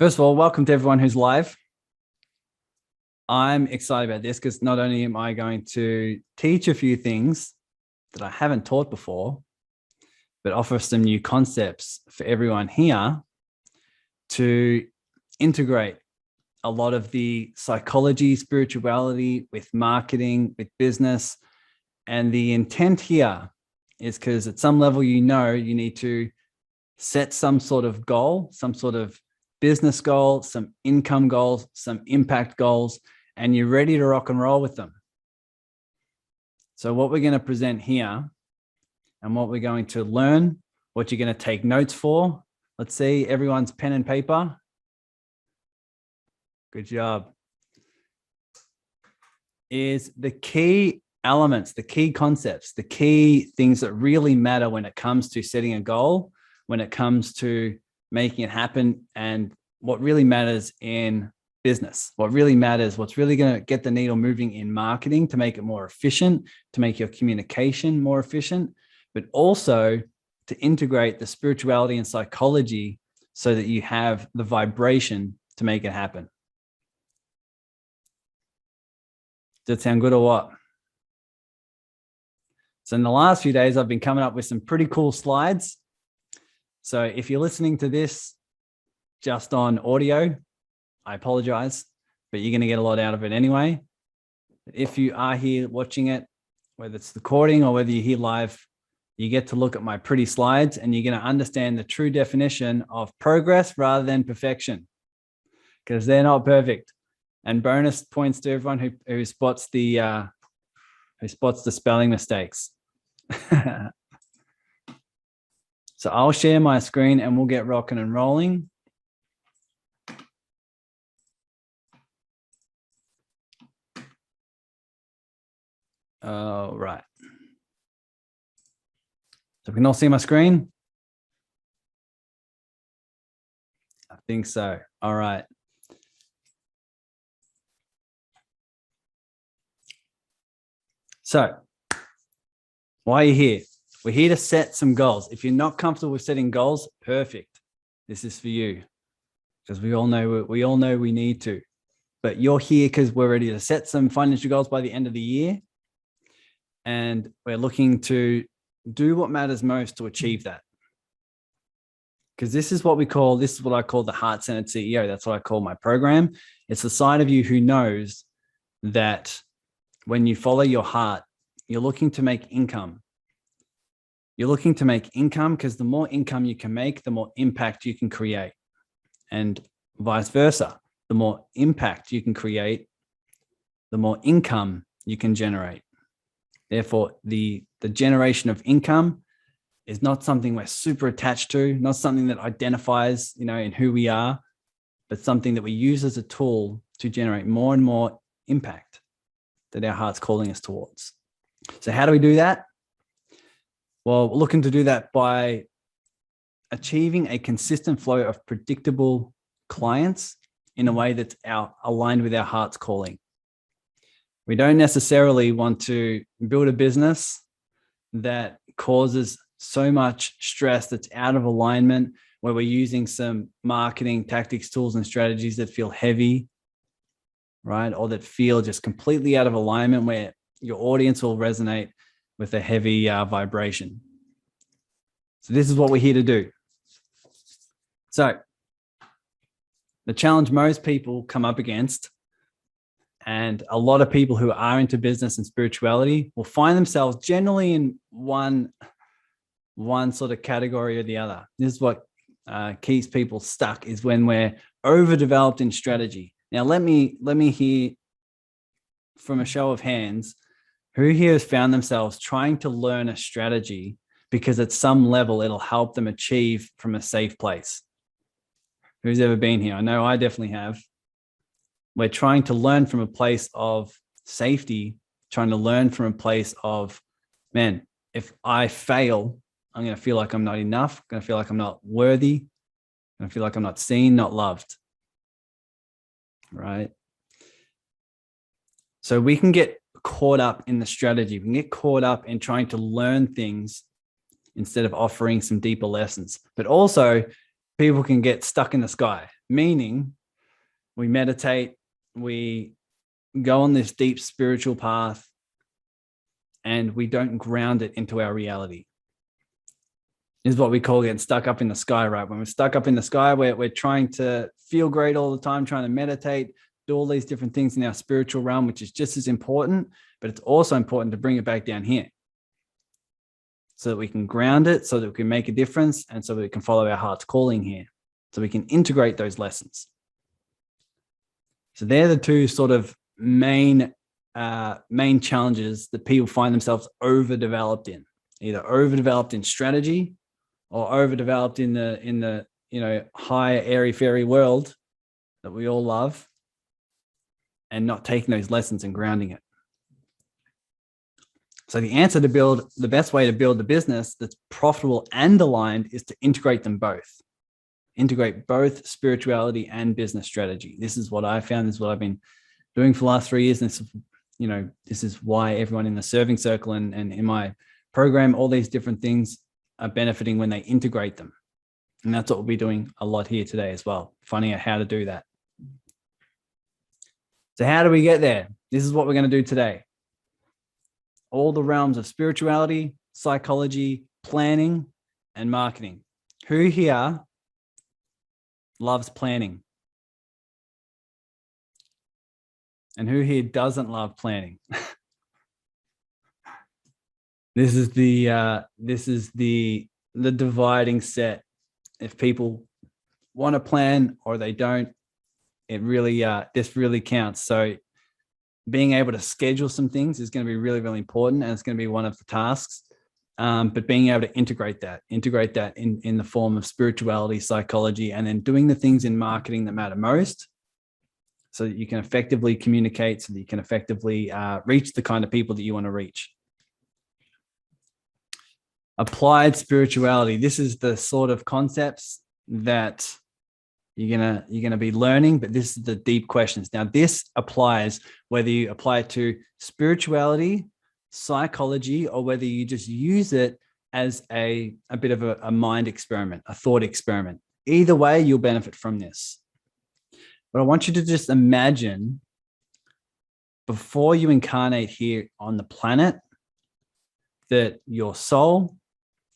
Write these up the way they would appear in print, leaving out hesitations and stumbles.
First of all, welcome to everyone who's live. I'm excited about this because not only am I going to teach a few things that I haven't taught before, but offer some new concepts for everyone here to integrate a lot of the psychology, spirituality with marketing, with business. And the intent here is because at some level, you need to set some sort of goal, some sort of business goal, some income goals, some impact goals, and you're ready to rock and roll with them. So what we're going to present here and what we're going to learn, what you're going to take notes for. Let's see, everyone's pen and paper. Good job. Is the key elements, the key concepts, the key things that really matter when it comes to setting a goal, when it comes to making it happen, and what really matters in business, what really matters, what's really going to get the needle moving in marketing to make it more efficient, to make your communication more efficient, but also to integrate the spirituality and psychology so that you have the vibration to make it happen. Does that sound good or what? So in the last few days, I've been coming up with some pretty cool slides. So if you're listening to this just on audio, I apologize, but you're going to get a lot out of it anyway. If you are here watching it, whether it's recording or whether you're here live, you get to look at my pretty slides and you're going to understand the true definition of progress rather than perfection, because they're not perfect. And bonus points to everyone who spots the spelling mistakes. So I'll share my screen and we'll get rocking and rolling. All right. So we can all see my screen? I think so. All right. So why are you here? We're here to set some goals. If you're not comfortable with setting goals, perfect. This is for you, because we all know we need to. But you're here because we're ready to set some financial goals by the end of the year. And we're looking to do what matters most to achieve that. Because this is what I call the heart-centered CEO. That's what I call my program. It's the side of you who knows that when you follow your heart, you're looking to make income. You're looking to make income because the more income you can make, the more impact you can create. And vice versa. The more impact you can create, the more income you can generate. Therefore, the generation of income is not something we're super attached to, not something that identifies, in who we are, but something that we use as a tool to generate more and more impact that our heart's calling us towards. So how do we do that? Well, we're looking to do that by achieving a consistent flow of predictable clients in a way that's aligned with our heart's calling. We don't necessarily want to build a business that causes so much stress that's out of alignment, where we're using some marketing tactics, tools, and strategies that feel heavy, right? Or that feel just completely out of alignment, where your audience will resonate with a heavy vibration. So this is what we're here to do. So the challenge most people come up against, and a lot of people who are into business and spirituality will find themselves generally in one sort of category or the other. This is what keeps people stuck, is when we're overdeveloped in strategy. Now, let me hear from a show of hands, who here has found themselves trying to learn a strategy because at some level it'll help them achieve from a safe place? Who's ever been here? I know I definitely have. We're trying to learn from a place of safety, trying to learn from a place of, man, if I fail, I'm going to feel like I'm not enough. I'm going to feel like I'm not worthy. I'm going to feel like I'm not seen, not loved. Right? So we can get caught up in the strategy. We can get caught up in trying to learn things instead of offering some deeper lessons. But also, people can get stuck in the sky. meaning we meditate, we go on this deep spiritual path, and we don't ground it into our reality. This is what we call getting stuck up in the sky, right? When we're stuck up in the sky, we're trying to feel great all the time, trying to meditate, do all these different things in our spiritual realm, which is just as important, but it's also important to bring it back down here so that we can ground it, so that we can make a difference, and so that we can follow our heart's calling here, so we can integrate those lessons. So they're the two sort of main challenges that people find themselves overdeveloped in, either overdeveloped in strategy or overdeveloped in the higher airy fairy world that we all love, and not taking those lessons and grounding it. So the best way to build the business that's profitable and aligned is to integrate them both. Integrate both spirituality and business strategy. This is what I found. This is what I've been doing for the last 3 years. And this is why everyone in the serving circle and in my program, all these different things are benefiting when they integrate them. And that's what we'll be doing a lot here today as well, finding out how to do that. So how do we get there? This is what we're going to do today. All the realms of spirituality, psychology, planning, and marketing. Who here loves planning? And who here doesn't love planning? This is the dividing set. If people want to plan or they don't, it really this really counts. So being able to schedule some things is going to be really, really important, and it's going to be one of the tasks. But being able to integrate that in the form of spirituality, psychology, and then doing the things in marketing that matter most, so that you can effectively communicate, so that you can effectively reach the kind of people that you want to reach. Applied spirituality. This is the sort of concepts that you're gonna be learning, but this is the deep questions. Now, this applies whether you apply it to spirituality, psychology, or whether you just use it as a bit of a mind experiment, a thought experiment. Either way, you'll benefit from this. But I want you to just imagine, before you incarnate here on the planet, that your soul,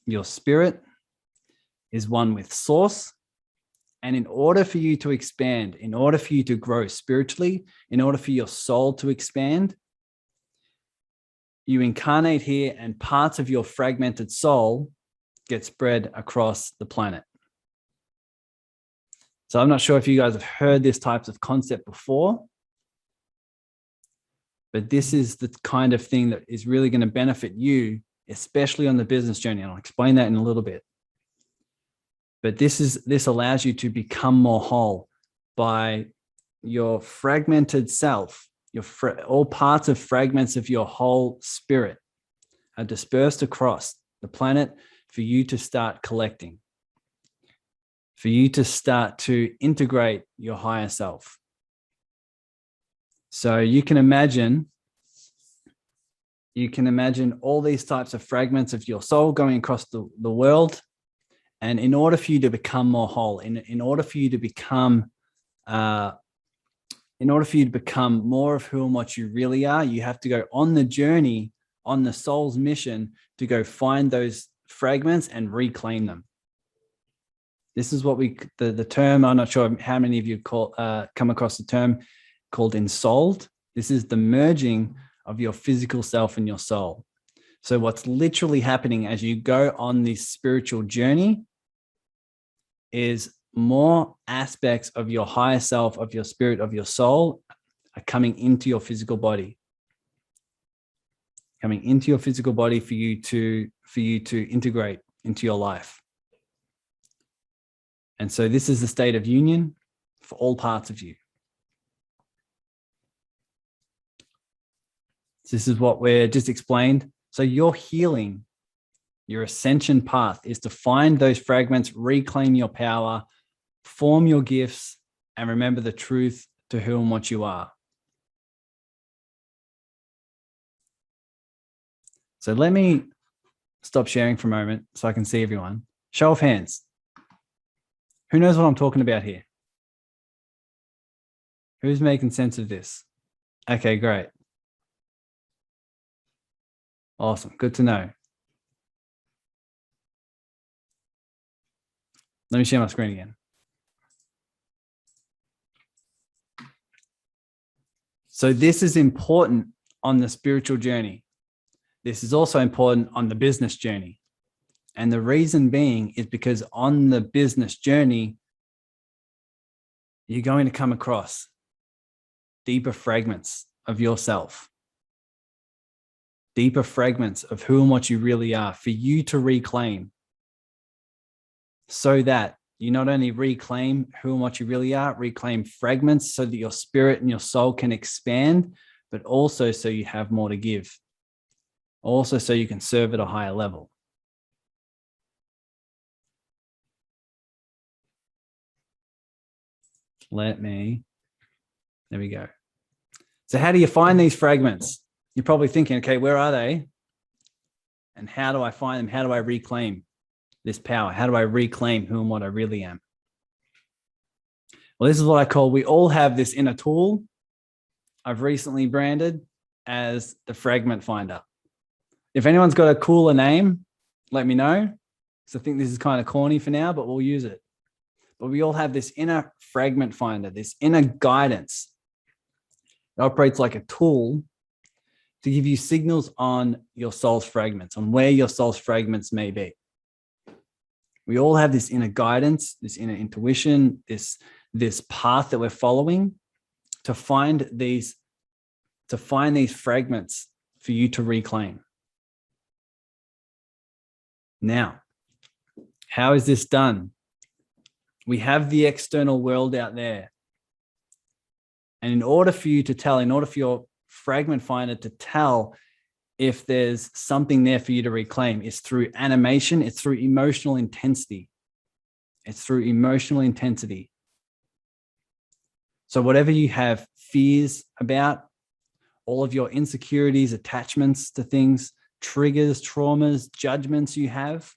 your spirit, is one with source. And in order for you to expand, in order for you to grow spiritually, in order for your soul to expand, you incarnate here, and parts of your fragmented soul get spread across the planet. So I'm not sure if you guys have heard this types of concept before, but this is the kind of thing that is really going to benefit you, especially on the business journey. And I'll explain that in a little bit. But this allows you to become more whole by your fragmented self. All parts of fragments of your whole spirit are dispersed across the planet for you to start collecting, for you to start to integrate your higher self. So you can imagine all these types of fragments of your soul going across the world. And in order for you to become more whole, in order for you to become more of who and what you really are, you have to go on the journey, on the soul's mission, to go find those fragments and reclaim them. This is what the term, I'm not sure how many of you come across the term called ensouled. This is the merging of your physical self and your soul. So what's literally happening as you go on this spiritual journey is more aspects of your higher self, of your spirit, of your soul are coming into your physical body. Coming into your physical body for you to integrate into your life. And so this is the state of union for all parts of you. This is what we're just explained. So your healing, your ascension path is to find those fragments, reclaim your power, form your gifts, and remember the truth to who and what you are. So let me stop sharing for a moment so I can see everyone. Show of hands. Who knows what I'm talking about here? Who's making sense of this? Okay, great. Awesome. Good to know. Let me share my screen again. So this is important on the spiritual journey. This is also important on the business journey. And the reason being is because on the business journey, you're going to come across deeper fragments of yourself, deeper fragments of who and what you really are for you to reclaim, so that you not only reclaim who and what you really are, reclaim fragments so that your spirit and your soul can expand, but also so you have more to give. Also so you can serve at a higher level. There we go. So how do you find these fragments? You're probably thinking, okay, where are they? And how do I find them? How do I reclaim this power? How do I reclaim who and what I really am? Well, this is what I call, we all have this inner tool I've recently branded as the Fragment Finder. If anyone's got a cooler name, let me know. Because I think this is kind of corny for now, but we'll use it. But we all have this inner Fragment Finder, this inner guidance. It operates like a tool to give you signals on your soul's fragments, on where your soul's fragments may be. We all have this inner guidance, this inner intuition, this path that we're following to find these fragments for you to reclaim. Now, how is this done? We have the external world out there. And in order for you to tell, in order for your Fragment Finder to tell if there's something there for you to reclaim, it's through animation, it's through emotional intensity. It's through emotional intensity. So whatever you have fears about, all of your insecurities, attachments to things, triggers, traumas, judgments you have,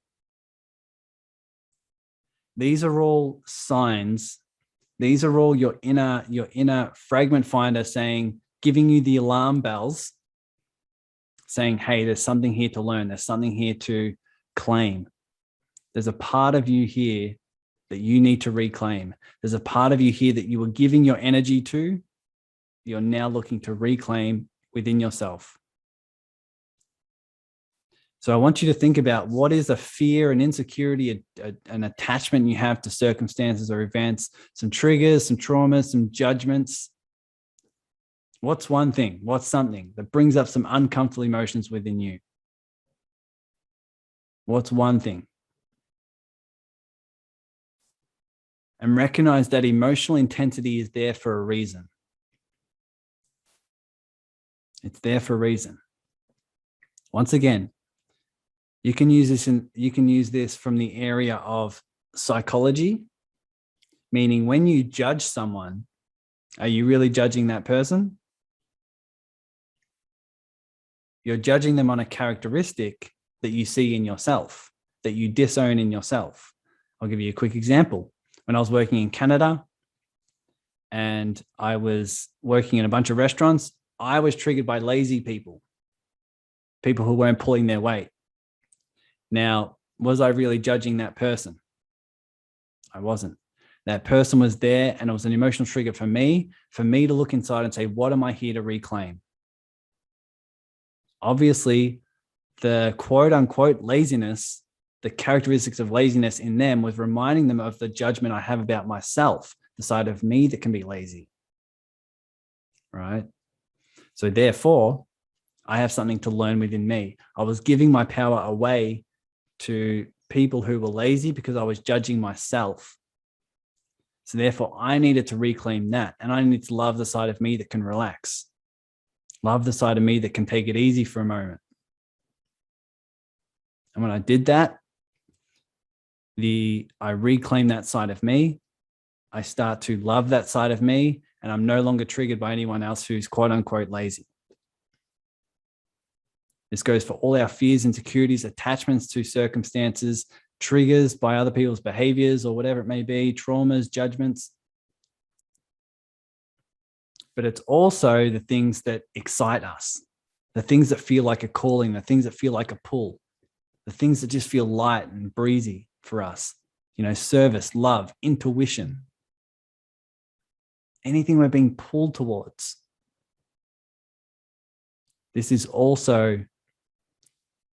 these are all signs. These are all your inner Fragment Finder saying, giving you the alarm bells, saying, hey, there's something here to learn. There's something here to claim. There's a part of you here that you need to reclaim. There's a part of you here that you were giving your energy to, you're now looking to reclaim within yourself. So I want you to think about what is a fear, an insecurity, an attachment you have to circumstances or events, some triggers, some traumas, some judgments. What's one thing? What's something that brings up some uncomfortable emotions within you? What's one thing? And recognize that emotional intensity is there for a reason. It's there for a reason. Once again, you can use this from the area of psychology, meaning when you judge someone, are you really judging that person? You're judging them on a characteristic that you see in yourself, that you disown in yourself. I'll give you a quick example. When I was working in Canada and I was working in a bunch of restaurants, I was triggered by lazy people, people who weren't pulling their weight. Now, was I really judging that person? I wasn't. That person was there and it was an emotional trigger for me to look inside and say, what am I here to reclaim? Obviously, the quote unquote laziness, the characteristics of laziness in them was reminding them of the judgment I have about myself, the side of me that can be lazy, right? So therefore, I have something to learn within me. I was giving my power away to people who were lazy because I was judging myself. So therefore, I needed to reclaim that. And I need to love the side of me that can relax. Love the side of me that can take it easy for a moment. And when I did that, I reclaim that side of me. I start to love that side of me, and I'm no longer triggered by anyone else who's quote unquote lazy. This goes for all our fears, insecurities, attachments to circumstances, triggers by other people's behaviors or whatever it may be, traumas, judgments. but it's also the things that excite us, the things that feel like a calling, the things that feel like a pull, the things that just feel light and breezy for us, service, love, intuition, anything we're being pulled towards. This is also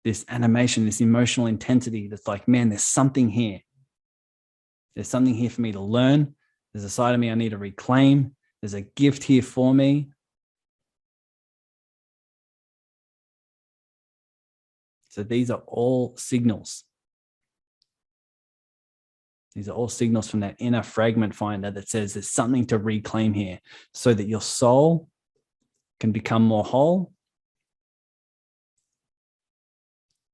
this animation, this emotional intensity that's like, man, there's something here. There's something here for me to learn. There's a side of me I need to reclaim. There's a gift here for me. So these are all signals. These are all signals from that inner fragment finder that says there's something to reclaim here so that your soul can become more whole.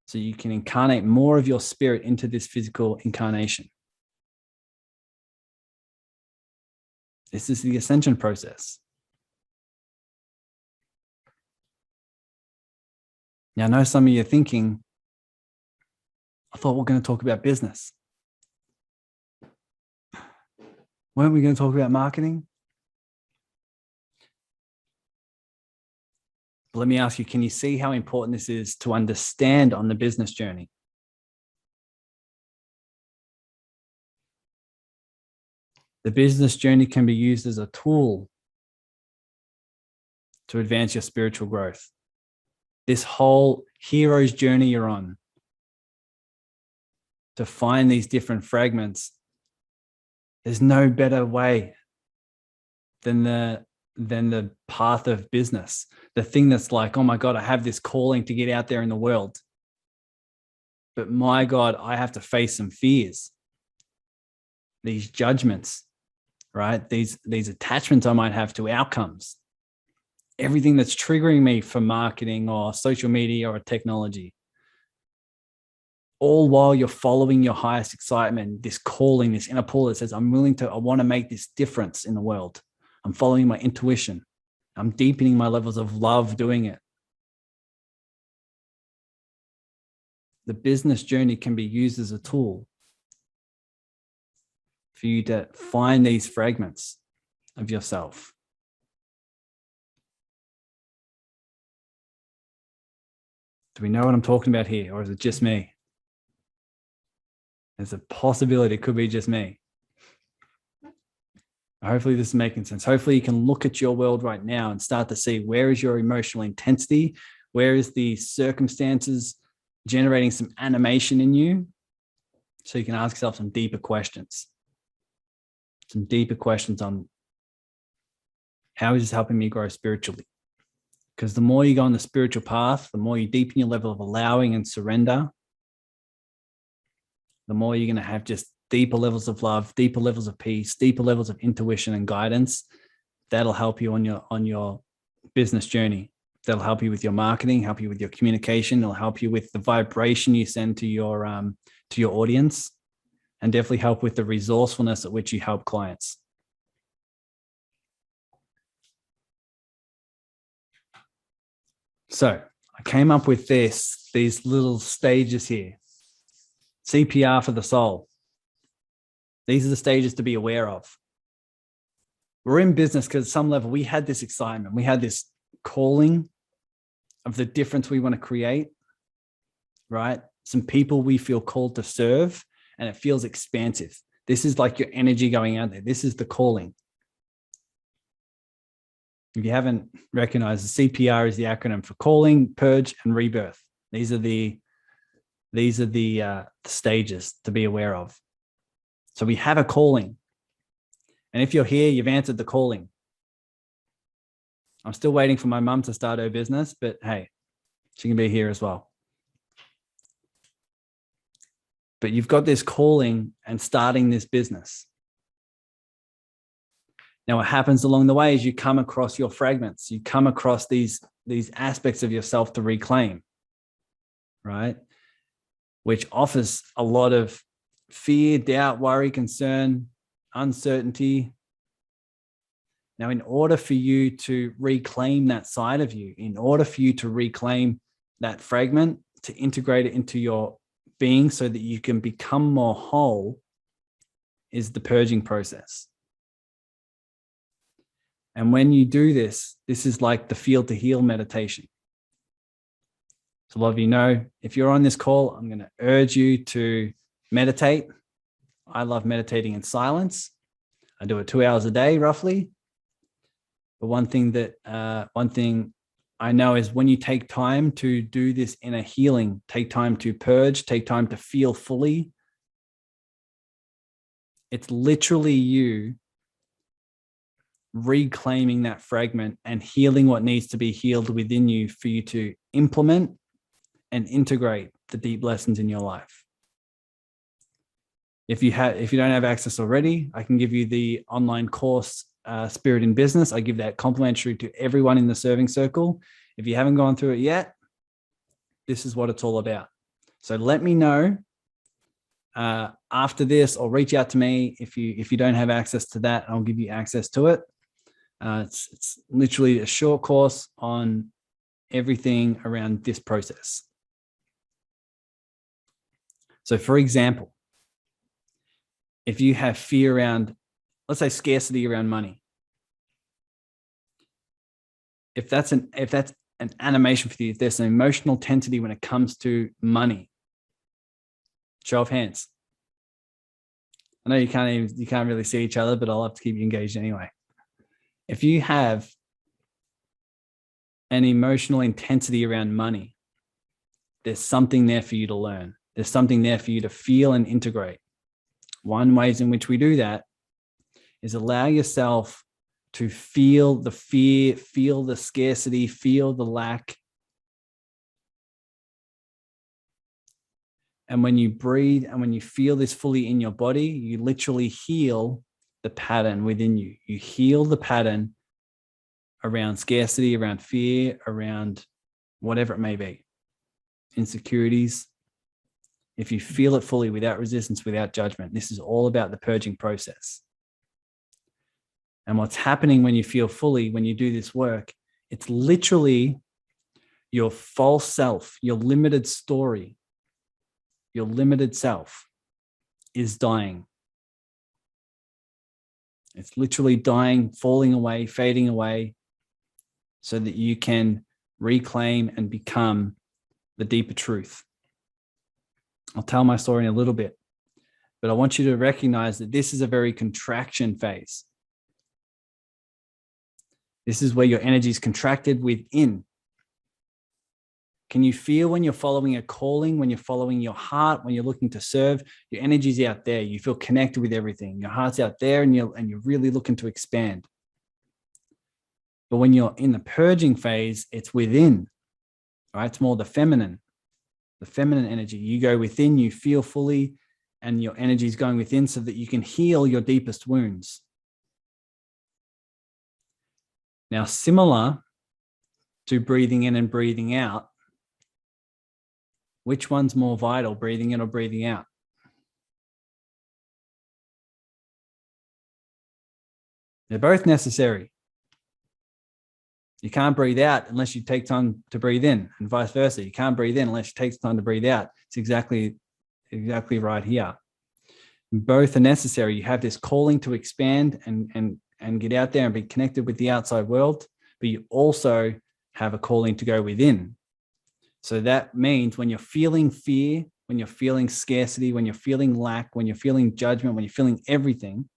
So you can incarnate more of your spirit into this physical incarnation. This is the ascension process. Now, I know some of you are thinking, I thought we were going to talk about business. Weren't we going to talk about marketing? But let me ask you, can you see how important this is to understand on the business journey? The business journey can be used as a tool to advance your spiritual growth. This whole hero's journey you're on to find these different fragments, there's no better way than the path of business. The thing that's like, oh my God, I have this calling to get out there in the world. But my God, I have to face some fears, these judgments, right? These attachments I might have to outcomes, everything that's triggering me for marketing or social media or technology. All while you're following your highest excitement, this calling, this inner pull that says, I want to make this difference in the world. I'm following my intuition. I'm deepening my levels of love doing it. The business journey can be used as a tool for you to find these fragments of yourself. Do we know what I'm talking about here, or is it just me? There's a possibility it could be just me. Hopefully this is making sense. Hopefully you can look at your world right now and start to see where is your emotional intensity, where is the circumstances generating some animation in you, so you can ask yourself some deeper questions. Some deeper questions on how is this helping me grow spiritually? Because the more you go on the spiritual path, the more you deepen your level of allowing and surrender, the more you're going to have just deeper levels of love, deeper levels of peace, deeper levels of intuition and guidance. That'll help you on your business journey. That'll help you with your marketing, help you with your communication. It'll help you with the vibration you send to your audience, and definitely help with the resourcefulness at which you help clients. So I came up with these little stages here. CPR for the soul. These are the stages to be aware of. We're in business because at some level we had this excitement. We had this calling of the difference we want to create, right? Some people we feel called to serve, and it feels expansive. This is like your energy going out there. This is the calling. If you haven't recognized, the CPR is the acronym for calling, purge, and rebirth. These are the stages to be aware of. So we have a calling. And if you're here, you've answered the calling. I'm still waiting for my mum to start her business, but hey, she can be here as well. But you've got this calling and starting this business. Now, what happens along the way is you come across your fragments. You come across these aspects of yourself to reclaim, right? Which offers a lot of fear, doubt, worry, concern, uncertainty. Now, in order for you to reclaim that side of you, in order for you to reclaim that fragment, to integrate it into your being so that you can become more whole, is the purging process. And when you do this, this is like the feel to heal meditation. So a lot of you know, if you're on this call, I'm going to urge you to meditate. I love meditating in silence. I do it 2 hours a day, roughly. But one thing I know is when you take time to do this inner healing, take time to purge, take time to feel fully, it's literally you reclaiming that fragment and healing what needs to be healed within you for you to implement and integrate the deep lessons in your life. If you don't have access already, I can give you the online course, Spirit in Business. I give that complimentary to everyone in the serving circle. If you haven't gone through it yet, this is what it's all about. So let me know after this, or reach out to me if you don't have access to that. I'll give you access to it. It's literally a short course on everything around this process. So for example, if you have fear around, let's say scarcity around money, if that's an animation for you, if there's an emotional intensity when it comes to money, show of hands. I know you can't really see each other, but I'll have to keep you engaged anyway. If you have an emotional intensity around money, there's something there for you to learn. There's something there for you to feel and integrate. One ways in which we do that is allow yourself to feel the fear, feel the scarcity, feel the lack. And when you breathe and when you feel this fully in your body, you literally heal the pattern within you. You heal the pattern around scarcity, around fear, around whatever it may be, insecurities. If you feel it fully without resistance, without judgment, this is all about the purging process. And what's happening when you feel fully, when you do this work, it's literally your false self, your limited story, your limited self is dying. It's literally dying, falling away, fading away, so that you can reclaim and become the deeper truth. I'll tell my story in a little bit, but I want you to recognize that this is a very contraction phase. This is where your energy is contracted within. Can you feel when you're following a calling, when you're following your heart, when you're looking to serve, your energy's out there. You feel connected with everything. Your heart's out there and you're really looking to expand. But when you're in the purging phase, it's within, right? It's more the feminine energy. You go within, you feel fully, and your energy is going within so that you can heal your deepest wounds. Now, similar to breathing in and breathing out, which one's more vital, breathing in or breathing out? They're both necessary. You can't breathe out unless you take time to breathe in, and vice versa. You can't breathe in unless you take time to breathe out. It's exactly right here. Both are necessary. You have this calling to expand and get out there and be connected with the outside world, but you also have a calling to go within. So that means when you're feeling fear, when you're feeling scarcity, when you're feeling lack, when you're feeling judgment, when you're feeling everything,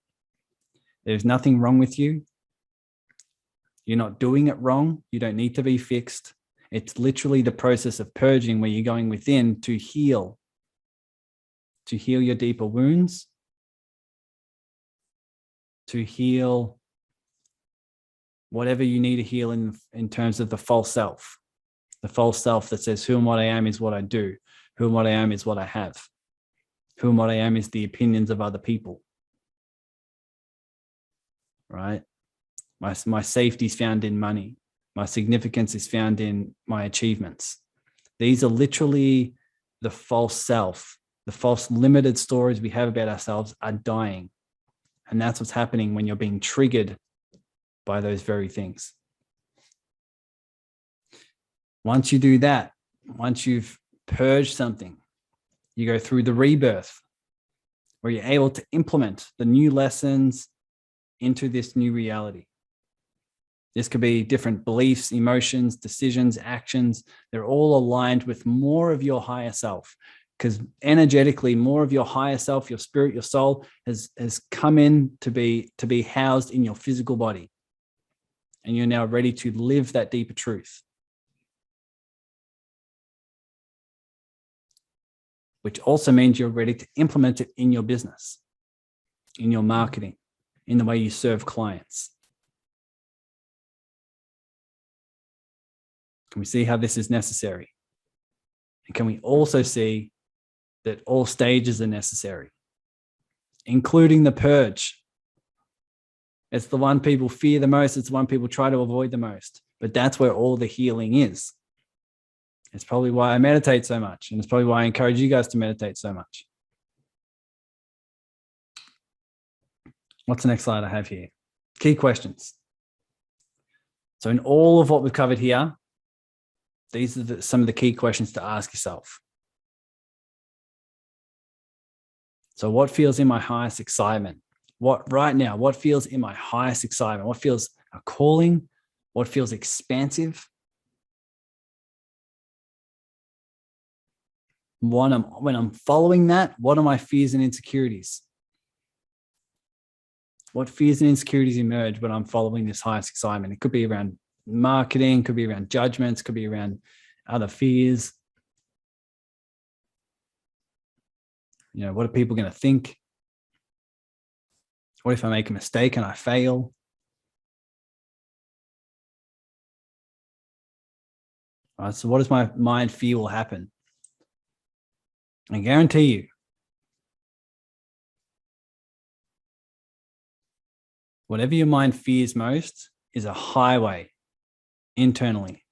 there's nothing wrong with you. You're not doing it wrong. You don't need to be fixed. It's literally the process of purging where you're going within to heal your deeper wounds, to heal whatever you need to heal in terms of the false self that says who and what I am is what I do. Who and what I am is what I have. Who and what I am is the opinions of other people, right? My safety is found in money. My significance is found in my achievements. These are literally the false self, the false limited stories we have about ourselves are dying. And that's what's happening when you're being triggered by those very things. Once you do that, once you've purged something, you go through the rebirth where you're able to implement the new lessons into this new reality. This could be different beliefs, emotions, decisions, actions. They're all aligned with more of your higher self, because energetically, more of your higher self, your spirit, your soul has come in to be housed in your physical body. And you're now ready to live that deeper truth, which also means you're ready to implement it in your business, in your marketing, in the way you serve clients. Can we see how this is necessary? And can we also see that all stages are necessary, including the purge? It's the one people fear the most. It's the one people try to avoid the most. But that's where all the healing is. It's probably why I meditate so much. And it's probably why I encourage you guys to meditate so much. What's the next slide I have here? Key questions. So in all of what we've covered here, these are some of the key questions to ask yourself. So what feels in my highest excitement? What feels in my highest excitement? What feels a calling? What feels expansive? When I'm following that, what are my fears and insecurities? What fears and insecurities emerge when I'm following this highest excitement? It could be around marketing, could be around judgments, could be around other fears. You know, what are people going to think? What if I make a mistake and I fail? All right, so what does my mind fear will happen? I guarantee you, whatever your mind fears most is a highway internally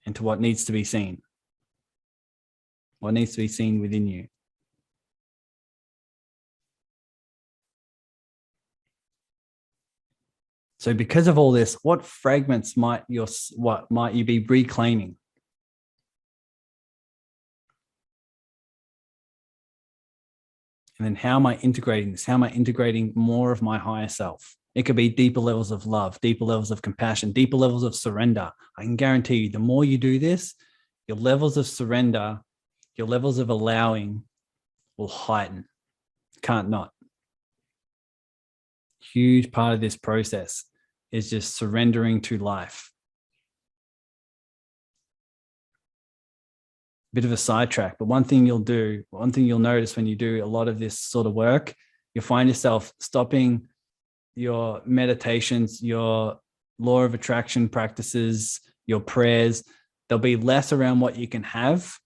into what needs to be seen, what needs to be seen within you. So because of all this, what fragments might you be reclaiming? And then how am I integrating this? How am I integrating more of my higher self? It could be deeper levels of love, deeper levels of compassion, deeper levels of surrender. I can guarantee you, the more you do this, your levels of surrender, your levels of allowing will heighten. Can't not. Huge part of this process is just surrendering to life. Bit of a sidetrack, but one thing you'll notice when you do a lot of this sort of work, you'll find yourself stopping your meditations, your law of attraction practices, your prayers. There'll be less around what you can have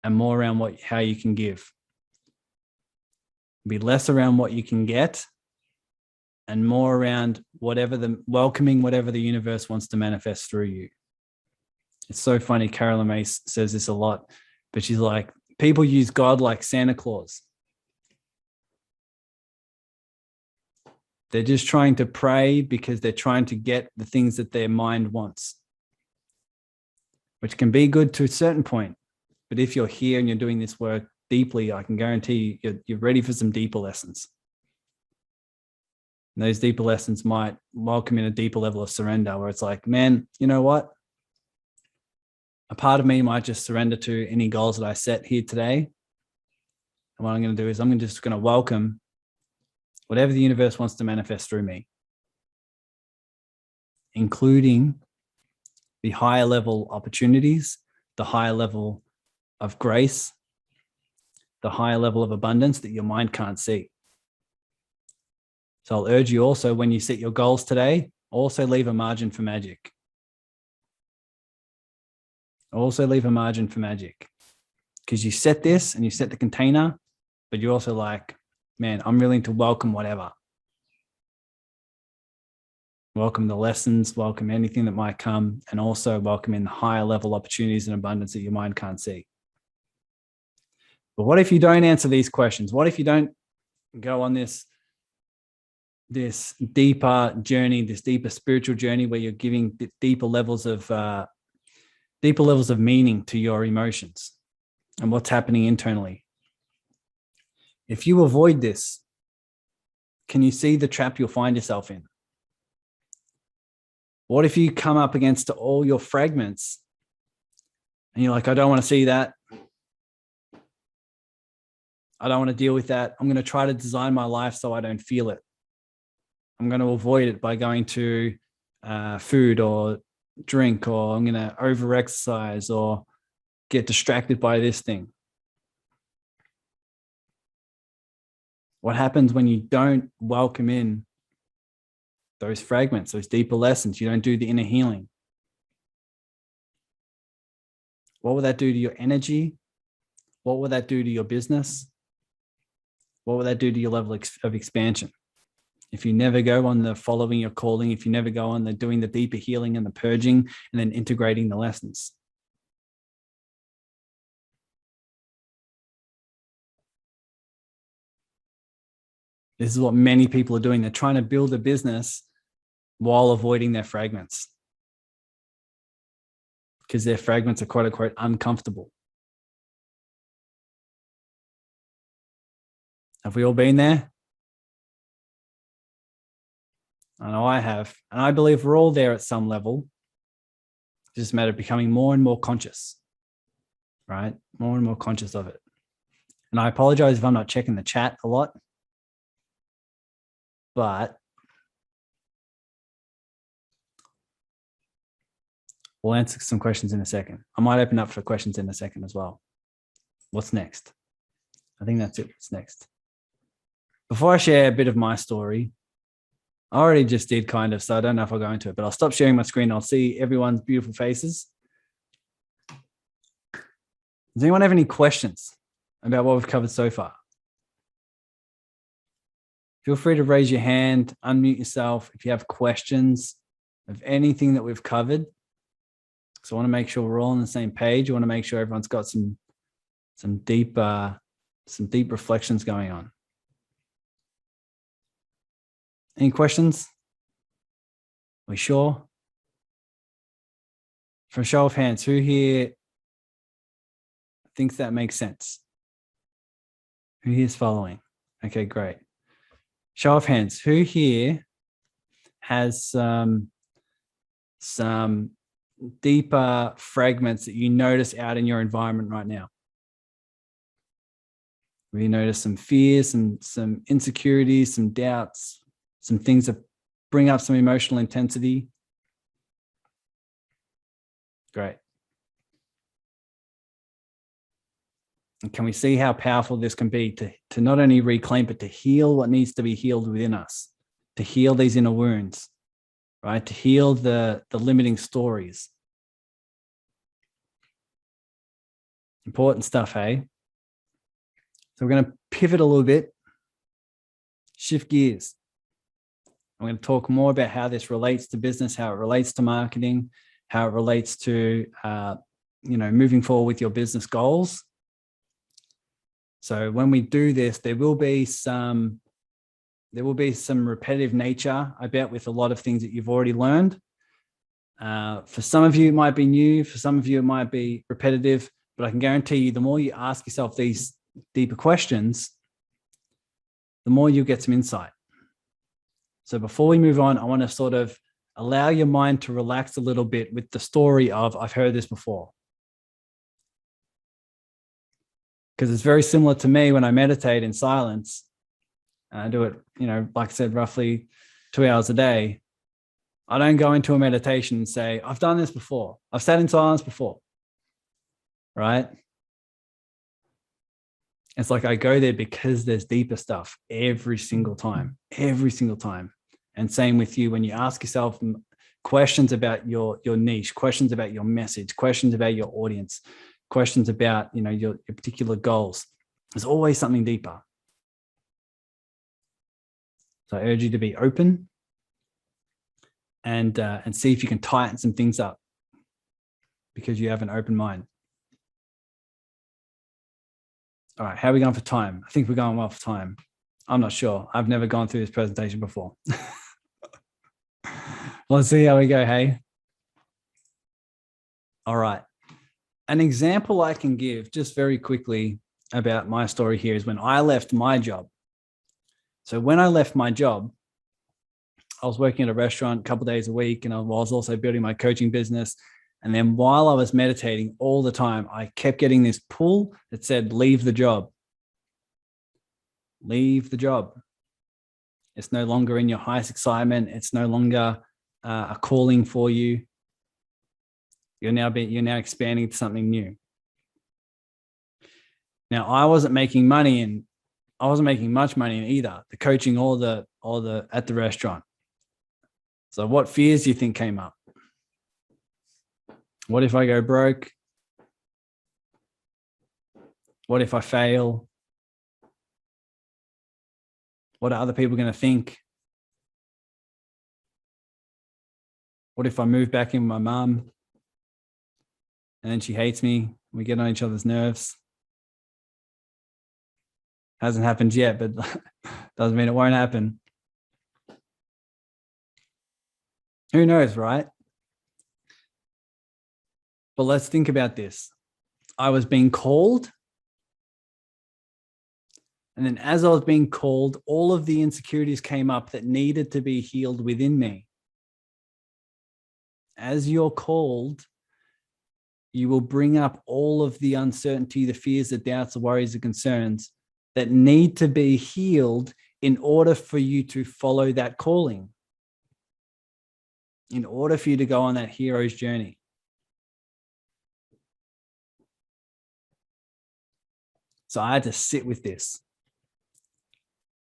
and more around how you can give. Be less around what you can get and more around welcoming whatever the universe wants to manifest through you. It's so funny. Carolyn Mace says this a lot, but she's like, people use God like Santa Claus. They're just trying to pray because they're trying to get the things that their mind wants, which can be good to a certain point. But if you're here and you're doing this work deeply, I can guarantee you're ready for some deeper lessons. And those deeper lessons might welcome in a deeper level of surrender where it's like, man, you know what? A part of me might just surrender to any goals that I set here today. And what I'm going to do is I'm just going to welcome whatever the universe wants to manifest through me, including the higher level opportunities, the higher level of grace, the higher level of abundance that your mind can't see. So I'll urge you also, when you set your goals today, also leave a margin for magic. Also leave a margin for magic, because you set this and you set the container, but you're also like, man, I'm willing to welcome whatever. Welcome the lessons, welcome anything that might come, and also welcome in the higher level opportunities and abundance that your mind can't see. But what if you don't answer these questions? What if you don't go on this deeper journey, this deeper spiritual journey where you're giving deeper levels of meaning to your emotions and what's happening internally? If you avoid this, can you see the trap you'll find yourself in? What if you come up against all your fragments and you're like, I don't want to see that. I don't want to deal with that. I'm going to try to design my life so I don't feel it. I'm going to avoid it by going to food or drink, or I'm going to over-exercise or get distracted by this thing. What happens when you don't welcome in those fragments, those deeper lessons? You don't do the inner healing. What will that do to your energy? What will that do to your business? What will that do to your level of expansion? If you never go on the following your calling, if you never go on the doing the deeper healing and the purging and then integrating the lessons. This is what many people are doing. They're trying to build a business while avoiding their fragments, because their fragments are quote unquote uncomfortable. Have we all been there? I know I have. And I believe we're all there at some level. It's just a matter of becoming more and more conscious, right? More and more conscious of it. And I apologize if I'm not checking the chat a lot, but we'll answer some questions in a second. I might open up for questions in a second as well. What's next? I think that's it. What's next? Before I share a bit of my story, I already just did kind of, so I don't know if I'll go into it, but I'll stop sharing my screen. I'll see everyone's beautiful faces. Does anyone have any questions about what we've covered so far? Feel free to raise your hand, unmute yourself if you have questions of anything that we've covered. So I want to make sure we're all on the same page. I want to make sure everyone's got some deep reflections going on. Any questions? Are we sure? For a show of hands, who here thinks that makes sense? Who here is following? Okay, great. Show of hands, who here has some deeper fragments that you notice out in your environment right now? We notice some fears, some insecurities, some doubts, some things that bring up some emotional intensity. Great. And can we see how powerful this can be to not only reclaim, but to heal what needs to be healed within us, to heal these inner wounds, right? To heal the limiting stories. Important stuff, hey? So we're going to pivot a little bit, shift gears. I'm going to talk more about how this relates to business, how it relates to marketing, how it relates to, moving forward with your business goals. So when we do this, there will be some repetitive nature, I bet, with a lot of things that you've already learned. For some of you, it might be new. For some of you, it might be repetitive. But I can guarantee you, the more you ask yourself these deeper questions, the more you'll get some insight. So before we move on, I want to sort of allow your mind to relax a little bit with the story of, I've heard this before. Because it's very similar to me when I meditate in silence. And I do it, like I said, roughly 2 hours a day. I don't go into a meditation and say, I've done this before. I've sat in silence before, right? It's like I go there because there's deeper stuff every single time. And same with you when you ask yourself questions about your niche, questions about your message, questions about your audience, questions about your particular goals. There's always something deeper. So I urge you to be open and see if you can tighten some things up because you have an open mind. All right, how are we going for time? I think we're going well for time. I'm not sure. I've never gone through this presentation before. Let's see how we go, hey? All right. An example I can give just very quickly about my story here is when I left my job. So when I left my job, I was working at a restaurant a couple of days a week, and I was also building my coaching business. And then while I was meditating all the time, I kept getting this pull that said, leave the job. Leave the job. It's no longer in your highest excitement. It's no longer a calling for you. You're now expanding to something new. Now, I wasn't making money, and I wasn't making much money in either the coaching or the at the restaurant. So what fears do you think came up? What if I go broke? What if I fail? What are other people going to think? What if I move back in with my mum and then she hates me? We get on each other's nerves. Hasn't happened yet, but doesn't mean it won't happen. Who knows, right? But let's think about this. I was being called. And then as I was being called, all of the insecurities came up that needed to be healed within me. As you're called, you will bring up all of the uncertainty, the fears, the doubts, the worries, the concerns that need to be healed in order for you to follow that calling, in order for you to go on that hero's journey. So I had to sit with this.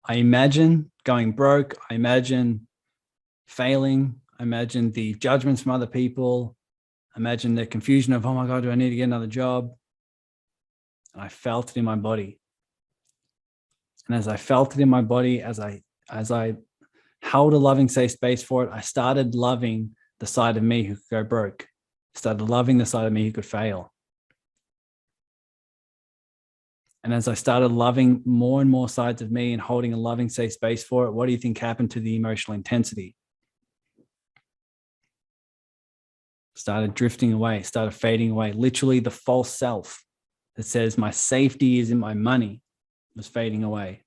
I imagine going broke. I imagine failing. I imagine the judgments from other people. I imagine the confusion of, oh my God, do I need to get another job? And I felt it in my body. And as I felt it in my body, as I held a loving, safe space for it, I started loving the side of me who could go broke. Started loving the side of me who could fail. And as I started loving more and more sides of me and holding a loving, safe space for it, what do you think happened to the emotional intensity? Started drifting away, started fading away. Literally the false self that says my safety is in my money was fading away.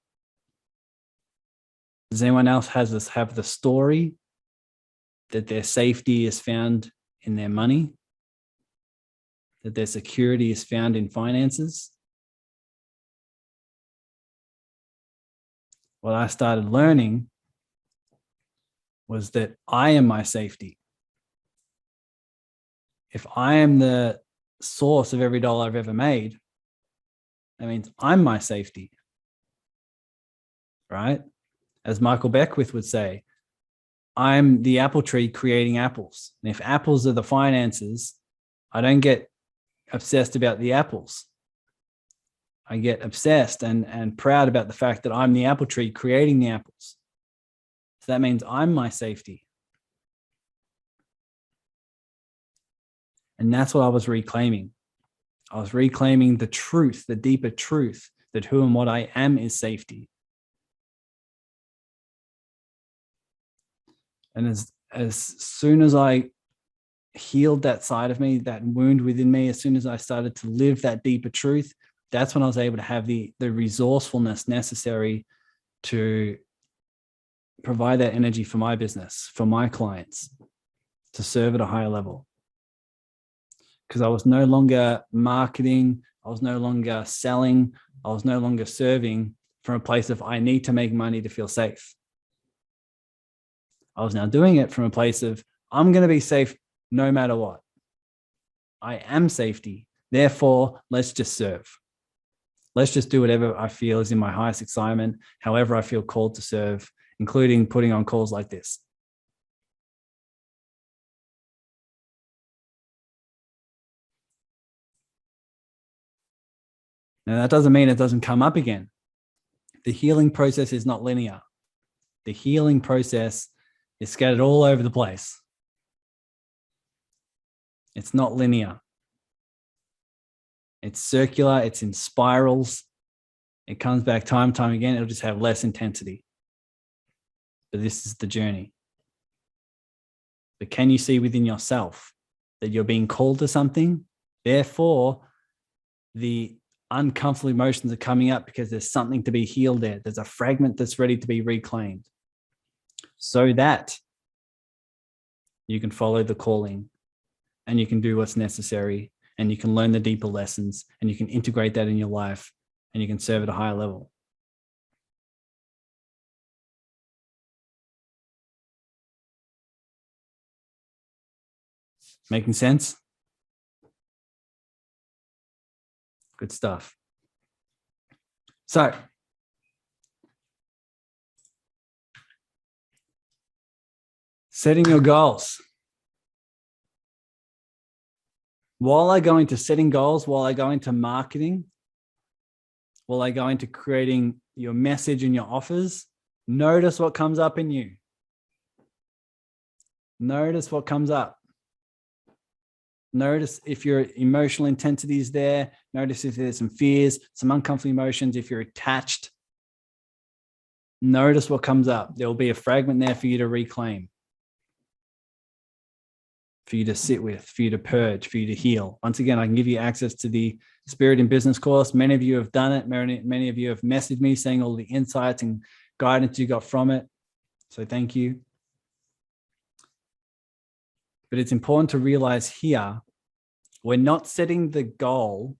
Does anyone else have the story that their safety is found in their money? That their security is found in finances? What I started learning was that I am my safety. If I am the source of every dollar I've ever made, that means I'm my safety, right? As Michael Beckwith would say, I'm the apple tree creating apples. And if apples are the finances, I don't get obsessed about the apples. I get obsessed and proud about the fact that I'm the apple tree creating the apples. So that means I'm my safety. And that's what I was reclaiming. I was reclaiming the truth, the deeper truth, that who and what I am is safety. And as soon as I healed that side of me, that wound within me, as soon as I started to live that deeper truth, that's when I was able to have the resourcefulness necessary to provide that energy for my business, for my clients, to serve at a higher level. Because I was no longer marketing, I was no longer selling, I was no longer serving from a place of I need to make money to feel safe. I was now doing it from a place of I'm going to be safe no matter what. I am safety. Therefore, let's just serve. Let's just do whatever I feel is in my highest excitement, however I feel called to serve, including putting on calls like this. Now, that doesn't mean it doesn't come up again. The healing process is not linear. The healing process is scattered all over the place. It's not linear. It's circular. It's in spirals. It comes back time and time again. It'll just have less intensity. But this is the journey. But can you see within yourself that you're being called to something? Therefore, the uncomfortable emotions are coming up because there's something to be healed there. There's a fragment that's ready to be reclaimed. So that You can follow the calling, and you can do what's necessary, and you can learn the deeper lessons, and you can integrate that in your life, and you can serve at a higher level. Making sense? Good stuff. So, setting your goals. While I go into setting goals, while I go into marketing, while I go into creating your message and your offers, notice what comes up in you. Notice what comes up. Notice if your emotional intensity is there. Notice if there's some fears, some uncomfortable emotions, if you're attached. Notice what comes up. There will be a fragment there for you to reclaim, for you to sit with, for you to purge, for you to heal. Once again, I can give you access to the Spirit in Business course. Many of you have done it. Many of you have messaged me saying all the insights and guidance you got from it. So thank you. But it's important to realize here, we're not setting the goal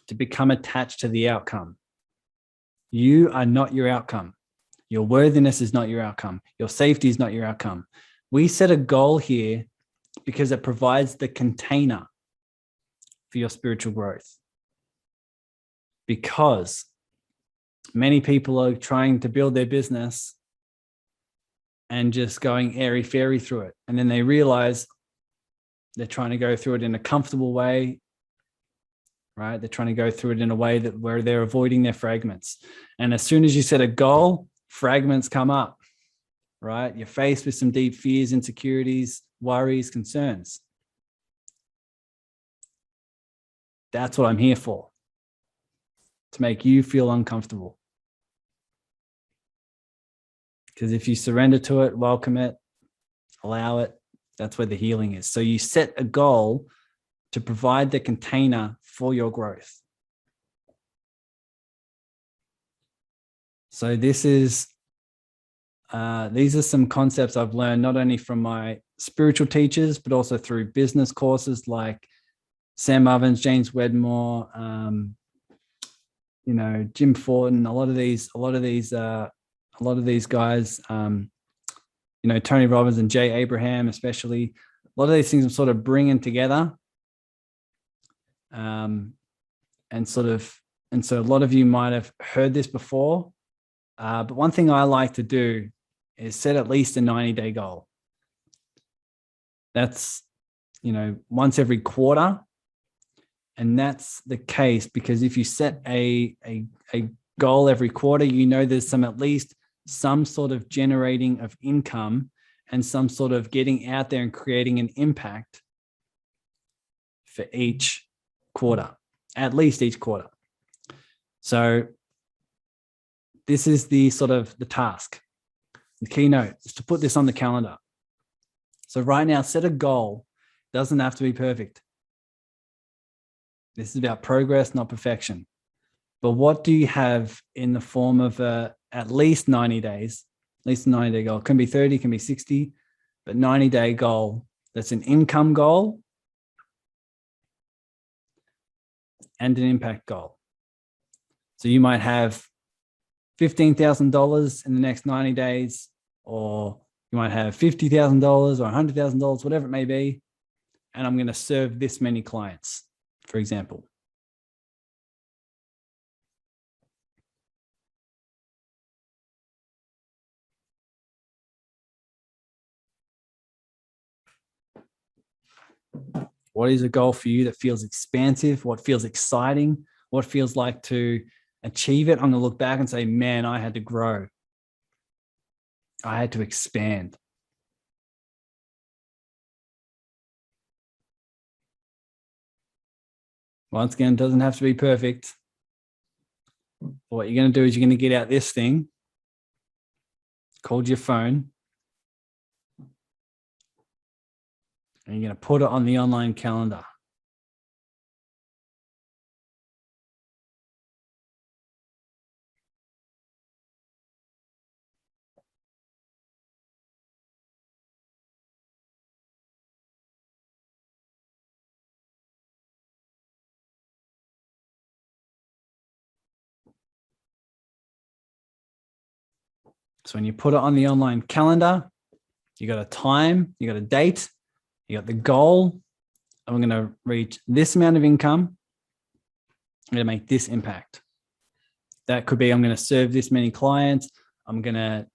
to become attached to the outcome. You are not your outcome. Your worthiness is not your outcome. Your safety is not your outcome. We set a goal here because it provides the container for your spiritual growth. Because many people are trying to build their business and just going airy-fairy through it. And then they realize they're trying to go through it in a comfortable way, right? They're trying to go through it in a way where they're avoiding their fragments. And as soon as you set a goal, fragments come up, right? You're faced with some deep fears, insecurities, worries, concerns. That's what I'm here for, to make you feel uncomfortable. Because if you surrender to it, welcome it, allow it, that's where the healing is. So you set a goal to provide the container for your growth. So this is, these are some concepts I've learned not only from my spiritual teachers, but also through business courses like Sam Ovens, James Wedmore, Jim Fortin, a lot of these guys, Tony Robbins and Jay Abraham, especially. A lot of these things I'm sort of bringing together. And so a lot of you might have heard this before. But one thing I like to do is set at least a 90-day goal. That's, once every quarter. And that's the case because if you set a goal every quarter, there's at least some sort of generating of income and some sort of getting out there and creating an impact for each quarter, at least each quarter. So this is the task. The keynote is to put this on the calendar. So right now, set a goal. It doesn't have to be perfect. This is about progress, not perfection. But what do you have in the form of at least 90 days, at least a 90-day goal? It can be 30, it can be 60, but 90-day goal. That's an income goal and an impact goal. So you might have $15,000 in the next 90 days, or you might have $50,000 or $100,000, whatever it may be. And I'm going to serve this many clients, for example. What is a goal for you that feels expansive? What feels exciting? What feels like to achieve it? I'm going to look back and say, man, I had to grow. I had to expand. Once again, it doesn't have to be perfect. But what you're going to do is you're going to get out this thing called your phone. And you're going to put it on the online calendar. So when you put it on the online calendar, you got a time, you got a date, you got the goal. I'm going to reach this amount of income. I'm going to make this impact. That could be, I'm going to serve this many clients. I'm going to,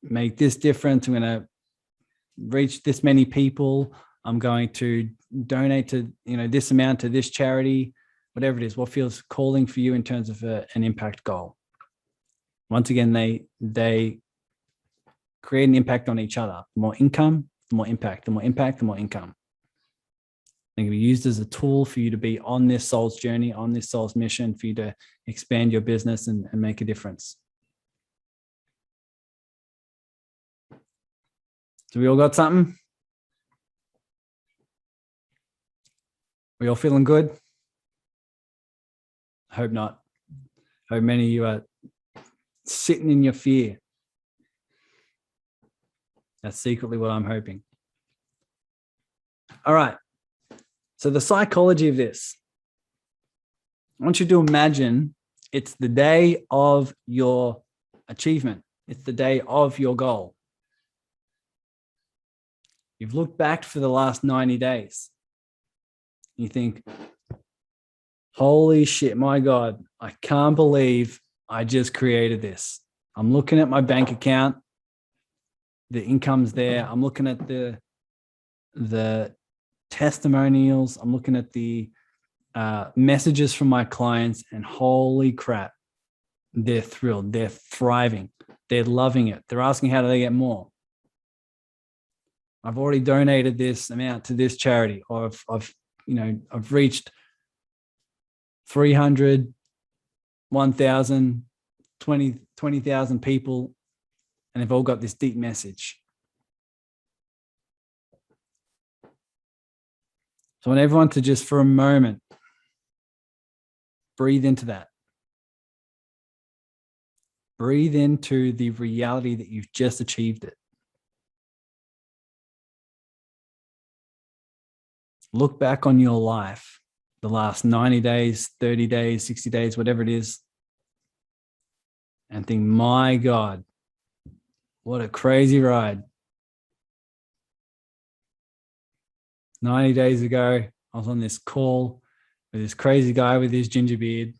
make this difference. I'm going to reach this many people. I'm going to donate to, this amount to this charity, whatever it is, what feels calling for you in terms of an impact goal. Once again, they create an impact on each other. The more income, the more impact, the more impact, the more income. They can be used as a tool for you to be on this soul's journey, on this soul's mission, for you to expand your business and make a difference. So we all got something? We all feeling good? I hope not. I hope many of you are sitting in your fear. That's secretly what I'm hoping. All right. So the psychology of this, I want you to imagine it's the day of your achievement. It's the day of your goal. You've looked back for the last 90 days. You think, holy shit, my God, I can't believe I just created this. I'm looking at my bank account. The income's there. I'm looking at the testimonials. I'm looking at the messages from my clients, and holy crap, they're thrilled. They're thriving. They're loving it. They're asking how do they get more. I've already donated this amount to this charity, or I've reached 300, 1,000, 20,000 people, and they've all got this deep message. So I want everyone to just for a moment breathe into that. Breathe into the reality that you've just achieved it. Look back on your life, the last 90 days, 30 days, 60 days, whatever it is, and think, my God, what a crazy ride. 90 days ago, I was on this call with this crazy guy with his ginger beard.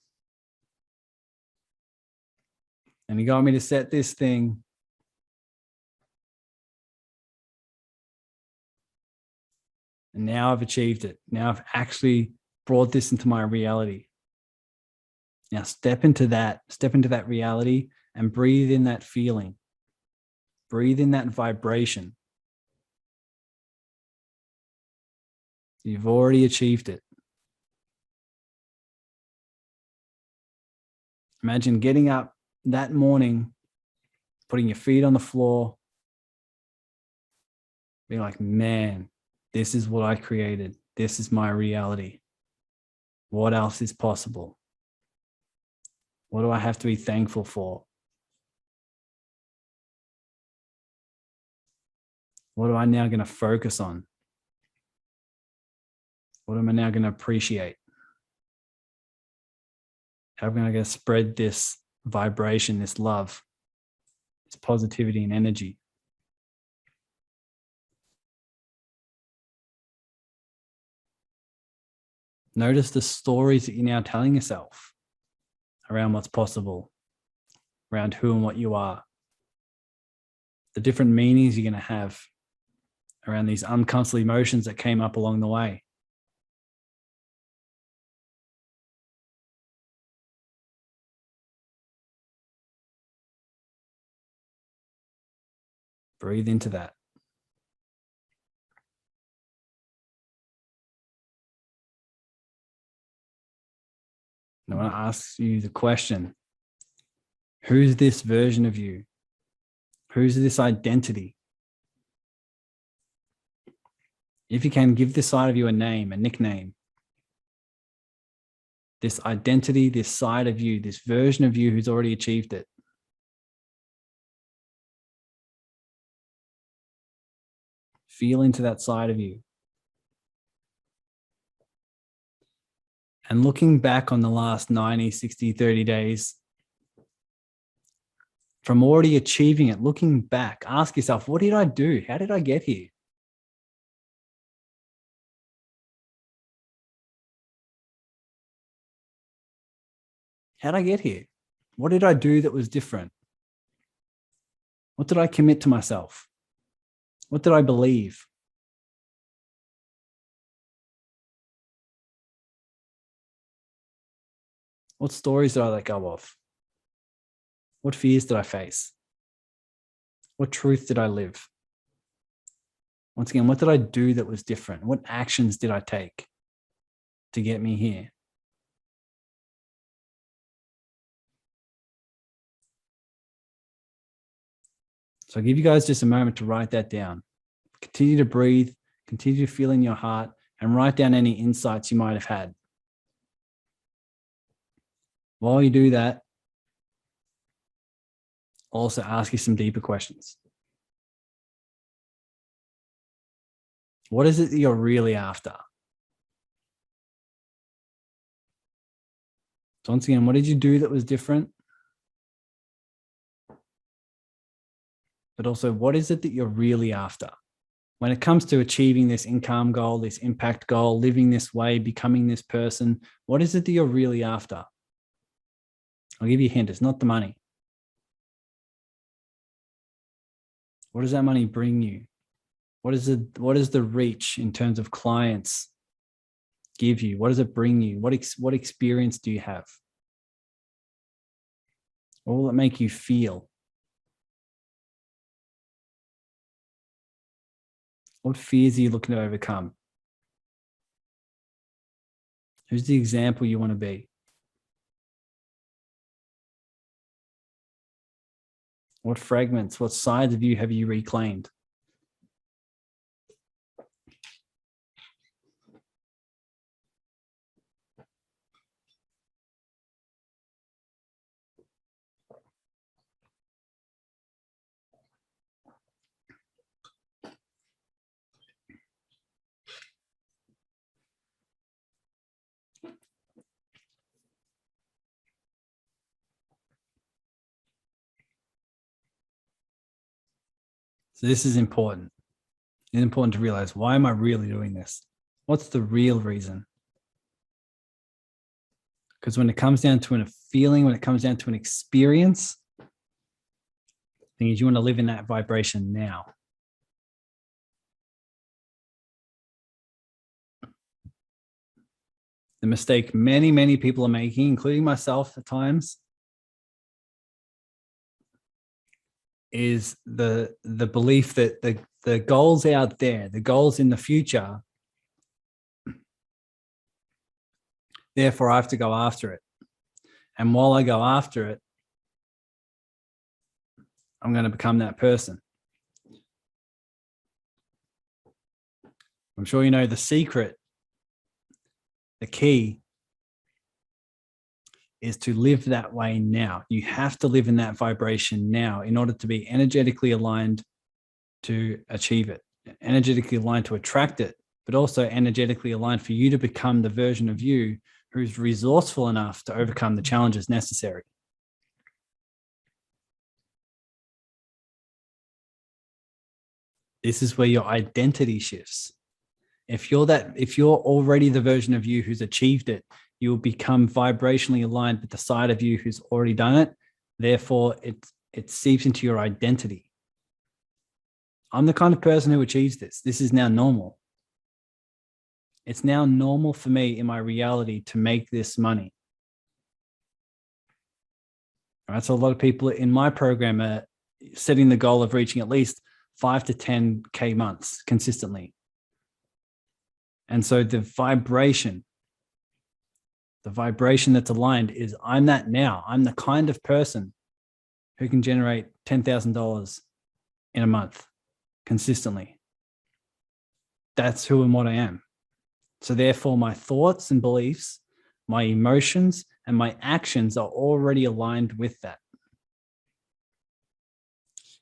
And he got me to set this thing. And now I've achieved it. Now I've actually brought this into my reality. Now step into that reality and breathe in that feeling. Breathe in that vibration. You've already achieved it. Imagine getting up that morning, putting your feet on the floor, being like, man, this is what I created. This is my reality. What else is possible? What do I have to be thankful for? What am I now going to focus on? What am I now going to appreciate? How am I going to spread this vibration, this love, this positivity and energy? Notice the stories that you're now telling yourself around what's possible, around who and what you are, the different meanings you're going to have around these uncomfortable emotions that came up along the way. Breathe into that. And I want to ask you the question, who's this version of you? Who's this identity? If you can, give this side of you a name, a nickname. This identity, this side of you, this version of you who's already achieved it. Feel into that side of you. And looking back on the last 90, 60, 30 days, from already achieving it, looking back, ask yourself, what did I do? How did I get here? How did I get here? What did I do that was different? What did I commit to myself? What did I believe? What stories did I let go of? What fears did I face? What truth did I live? Once again, what did I do that was different? What actions did I take to get me here? So I'll give you guys just a moment to write that down. Continue to breathe, continue to feel in your heart, and write down any insights you might have had. While you do that, I'll also ask you some deeper questions. What is it that you're really after? So once again, what did you do that was different? But also, what is it that you're really after? When it comes to achieving this income goal, this impact goal, living this way, becoming this person, what is it that you're really after? I'll give you a hint. It's not the money. What does that money bring you? What is the reach in terms of clients give you? What does it bring you? What experience do you have? What will it make you feel? What fears are you looking to overcome? Who's the example you want to be? What fragments, what sides of you have you reclaimed? So this is important. It's important to realize, why am I really doing this? What's the real reason? Because when it comes down to a feeling, when it comes down to an experience, the thing is, you want to live in that vibration now. The mistake many, many people are making, including myself at times, is the belief that the goals out there, the goals in the future, therefore I have to go after it. And while I go after it, I'm going to become that person. I'm sure you know the secret, the key is to live that way now. You have to live in that vibration now in order to be energetically aligned to achieve it, energetically aligned to attract it, but also energetically aligned for you to become the version of you who's resourceful enough to overcome the challenges necessary. This is where your identity shifts. If you're already the version of you who's achieved it, you will become vibrationally aligned with the side of you who's already done it. Therefore, it seeps into your identity. I'm the kind of person who achieves this. This is now normal. It's now normal for me in my reality to make this money. All right, so a lot of people in my program are setting the goal of reaching at least 5 to 10K months consistently. And so the vibration that's aligned is, I'm that now. I'm the kind of person who can generate $10,000 in a month consistently. That's who and what I am. So therefore, my thoughts and beliefs, my emotions and my actions are already aligned with that.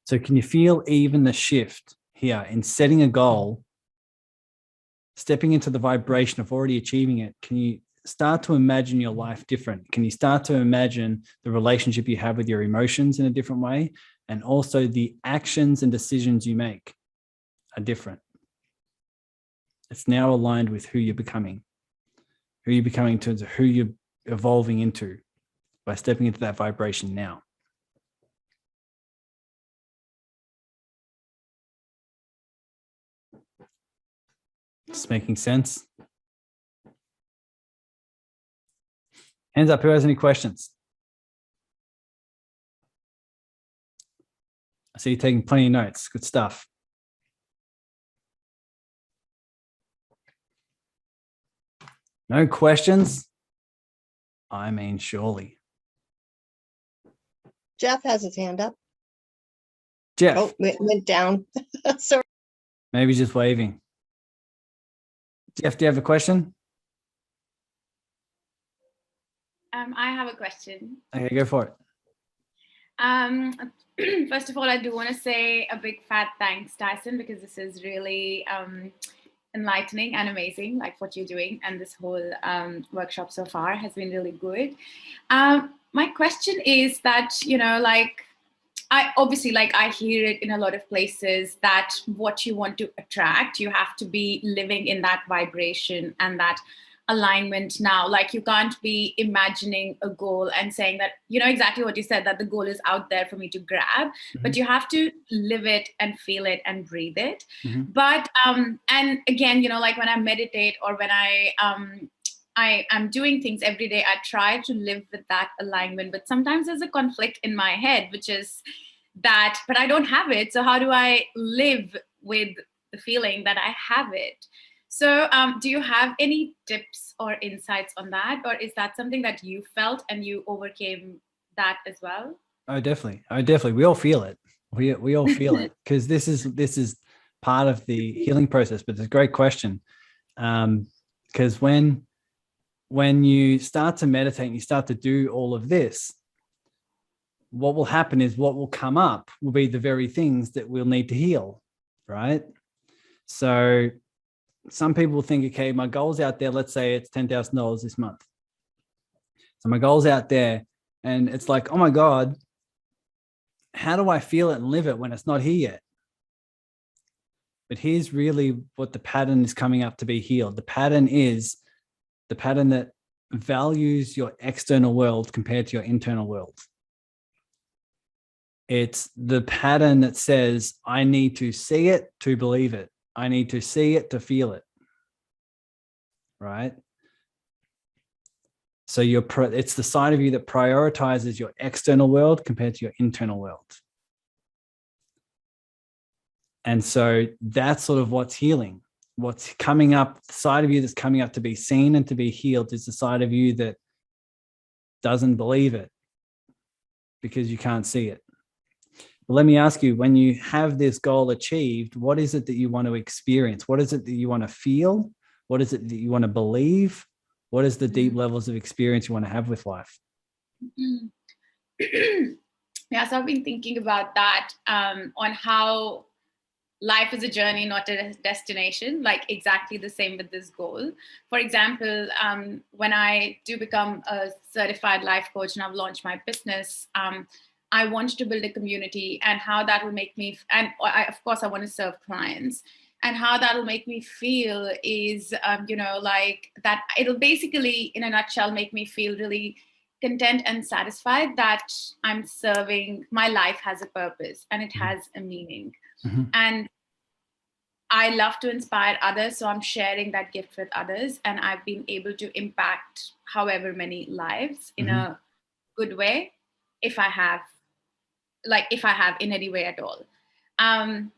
So can you feel even the shift here in setting a goal, stepping into the vibration of already achieving it? Can you start to imagine your life different? Can you start to imagine the relationship you have with your emotions in a different way? And also the actions and decisions you make are different. It's now aligned with who you're becoming in terms of who you're evolving into by stepping into that vibration now. It's making sense. Hands up, who has any questions? I see you taking plenty of notes. Good stuff. No questions? I mean, surely. Jeff has his hand up. Jeff. Oh, it went down. Sorry. Maybe just waving. Jeff, do you have a question? I have a question. Okay, go for it. First of all, I do want to say a big fat thanks, Tyson, because this is really enlightening and amazing, like what you're doing, and this whole workshop so far has been really good. My question is that, I obviously, I hear it in a lot of places that what you want to attract, you have to be living in that vibration and that alignment now. Like, you can't be imagining a goal and saying that, exactly what you said, that the goal is out there for me to grab, but you have to live it and feel it and breathe it. But, and again, when I meditate or when I'm doing things every day, I try to live with that alignment, but sometimes there's a conflict in my head, which is that, but I don't have it. So how do I live with the feeling that I have it? So do you have any tips or insights on that? Or is that something that you felt and you overcame that as well? Oh, definitely. We all feel it. We all feel it, because this is part of the healing process. But it's a great question, because when you start to meditate and you start to do all of this, what will happen is what will come up will be the very things that we'll need to heal, right? So some people think, okay, my goal's out there. Let's say it's $10,000 this month. So my goal's out there, and it's like, oh my God, how do I feel it and live it when it's not here yet? But here's really what the pattern is coming up to be healed. The pattern is the pattern that values your external world compared to your internal world. It's the pattern that says, I need to see it to believe it. I need to see it to feel it. Right? So it's the side of you that prioritizes your external world compared to your internal world. And so that's sort of what's healing. What's coming up, the side of you that's coming up to be seen and to be healed is the side of you that doesn't believe it because you can't see it. But let me ask you, when you have this goal achieved, what is it that you want to experience? What is it that you want to feel? What is it that you want to believe? What is the deep levels of experience you want to have with life? Yeah, so I've been thinking about that on how life is a journey, not a destination, like exactly the same with this goal. For example, when I do become a certified life coach and I've launched my business, I want to build a community, and how that will make me, and of course I want to serve clients, and how that will make me feel is, like that it'll basically, in a nutshell, make me feel really content and satisfied that I'm serving, my life has a purpose and it has a meaning. And I love to inspire others, so I'm sharing that gift with others, and I've been able to impact however many lives in a good way, if I have in any way at all. And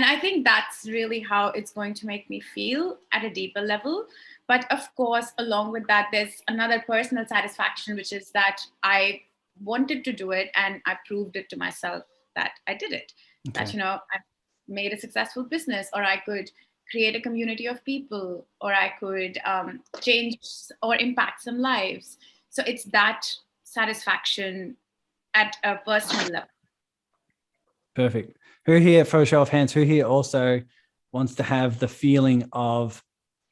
I think that's really how it's going to make me feel at a deeper level. But of course, along with that, there's another personal satisfaction, which is that I wanted to do it and I proved it to myself that I did it. Okay. That, I made a successful business, or I could create a community of people, or I could change or impact some lives. So it's that satisfaction at a personal level. Perfect. Who here, for a show of hands, who here also wants to have the feeling of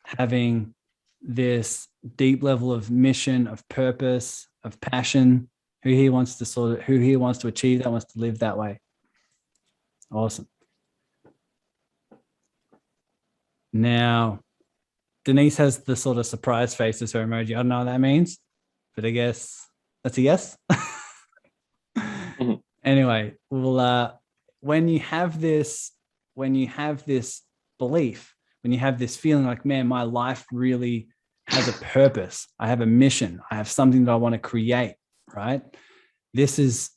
having this deep level of mission, of purpose, of passion, who he wants to achieve that, wants to live that way. Awesome. Now, Denise has the sort of surprise face as her emoji. I don't know what that means, but I guess that's a yes. Mm-hmm. Anyway, well, when you have this belief, when you have this feeling like, man, my life really has a purpose, I have a mission, I have something that I want to create, right? This is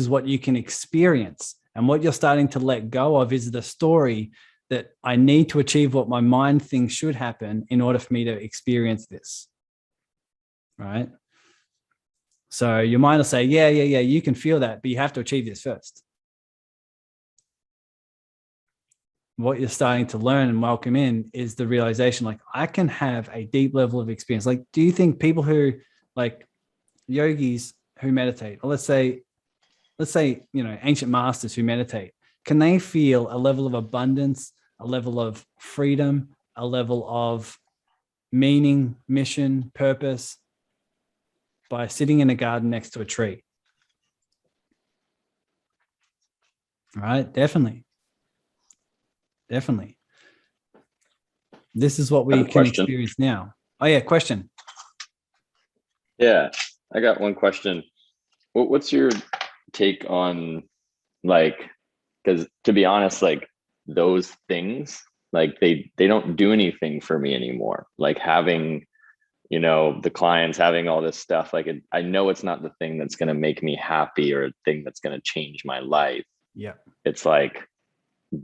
what you can experience. And what you're starting to let go of is the story that I need to achieve what my mind thinks should happen in order for me to experience this, right? So your mind will say, yeah, you can feel that, but you have to achieve this first. What you're starting to learn and welcome in is the realization, like, I can have a deep level of experience. Like, do you think people who, like, yogis who meditate, or let's say, ancient masters who meditate, can they feel a level of abundance, a level of freedom, a level of meaning, mission, purpose by sitting in a garden next to a tree? Right? Definitely. This is what we can experience now. Oh yeah, question. Yeah, I got one question. What's your take on, like, because to be honest, like, those things, like, they don't do anything for me anymore. Like, having, the clients, having all this stuff, like, I know it's not the thing that's going to make me happy or a thing that's going to change my life. Yeah. It's like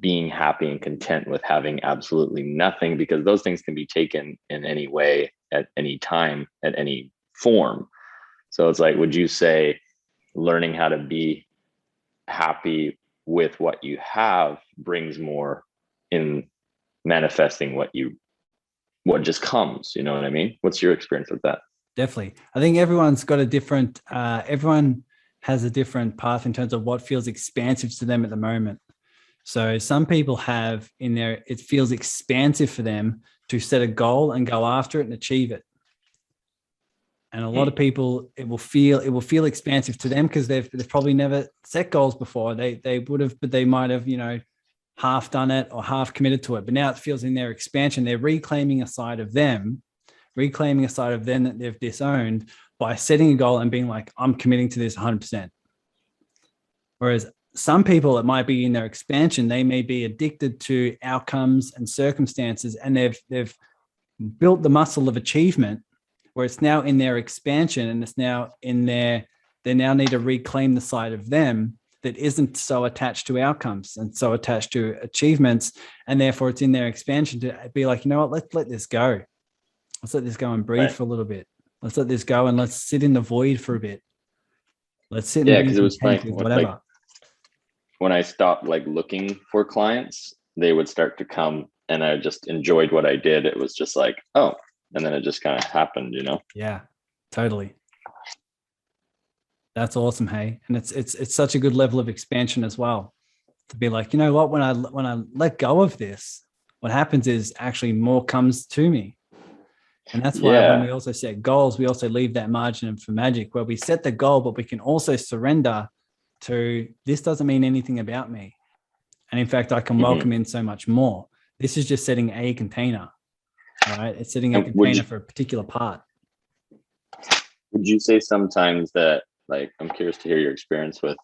being happy and content with having absolutely nothing, because those things can be taken in any way, at any time, at any form. So it's like, would you say learning how to be happy with what you have brings more in manifesting what just comes? You know what I mean? What's your experience with that? Definitely. I think everyone's got a different, everyone has a different path in terms of what feels expansive to them at the moment. So some people have it feels expansive for them to set a goal and go after it and achieve it. And a lot of people, it will feel expansive to them because they've probably never set goals before. They would have, but they might have, half done it or half committed to it. But now it feels in their expansion, they're reclaiming a side of them that they've disowned by setting a goal and being like, I'm committing to this 100%. Whereas some people, it might be in their expansion, they may be addicted to outcomes and circumstances, and they've built the muscle of achievement where it's now in their expansion, and it's now they now need to reclaim the side of them that isn't so attached to outcomes and so attached to achievements. And therefore it's in their expansion to be like, you know what, let's let this go. Let's let this go and breathe for a little bit. Let's let this go and let's sit in the void for a bit. Let's sit. Yeah, because it was funny. Whatever. Like, when I stopped looking for clients, they would start to come, and I just enjoyed what I did. It was just like, oh, and then it just kind of happened, Yeah, totally. That's awesome. Hey, and it's such a good level of expansion as well, to be like, you know what, when I let go of this, what happens is actually more comes to me. And that's why when we also set goals, we also leave that margin for magic, where we set the goal, but we can also surrender to, this doesn't mean anything about me. And in fact, I can welcome in so much more. This is just setting a container, right? It's setting a container for a particular part. Would you say sometimes that, like, I'm curious to hear your experience with,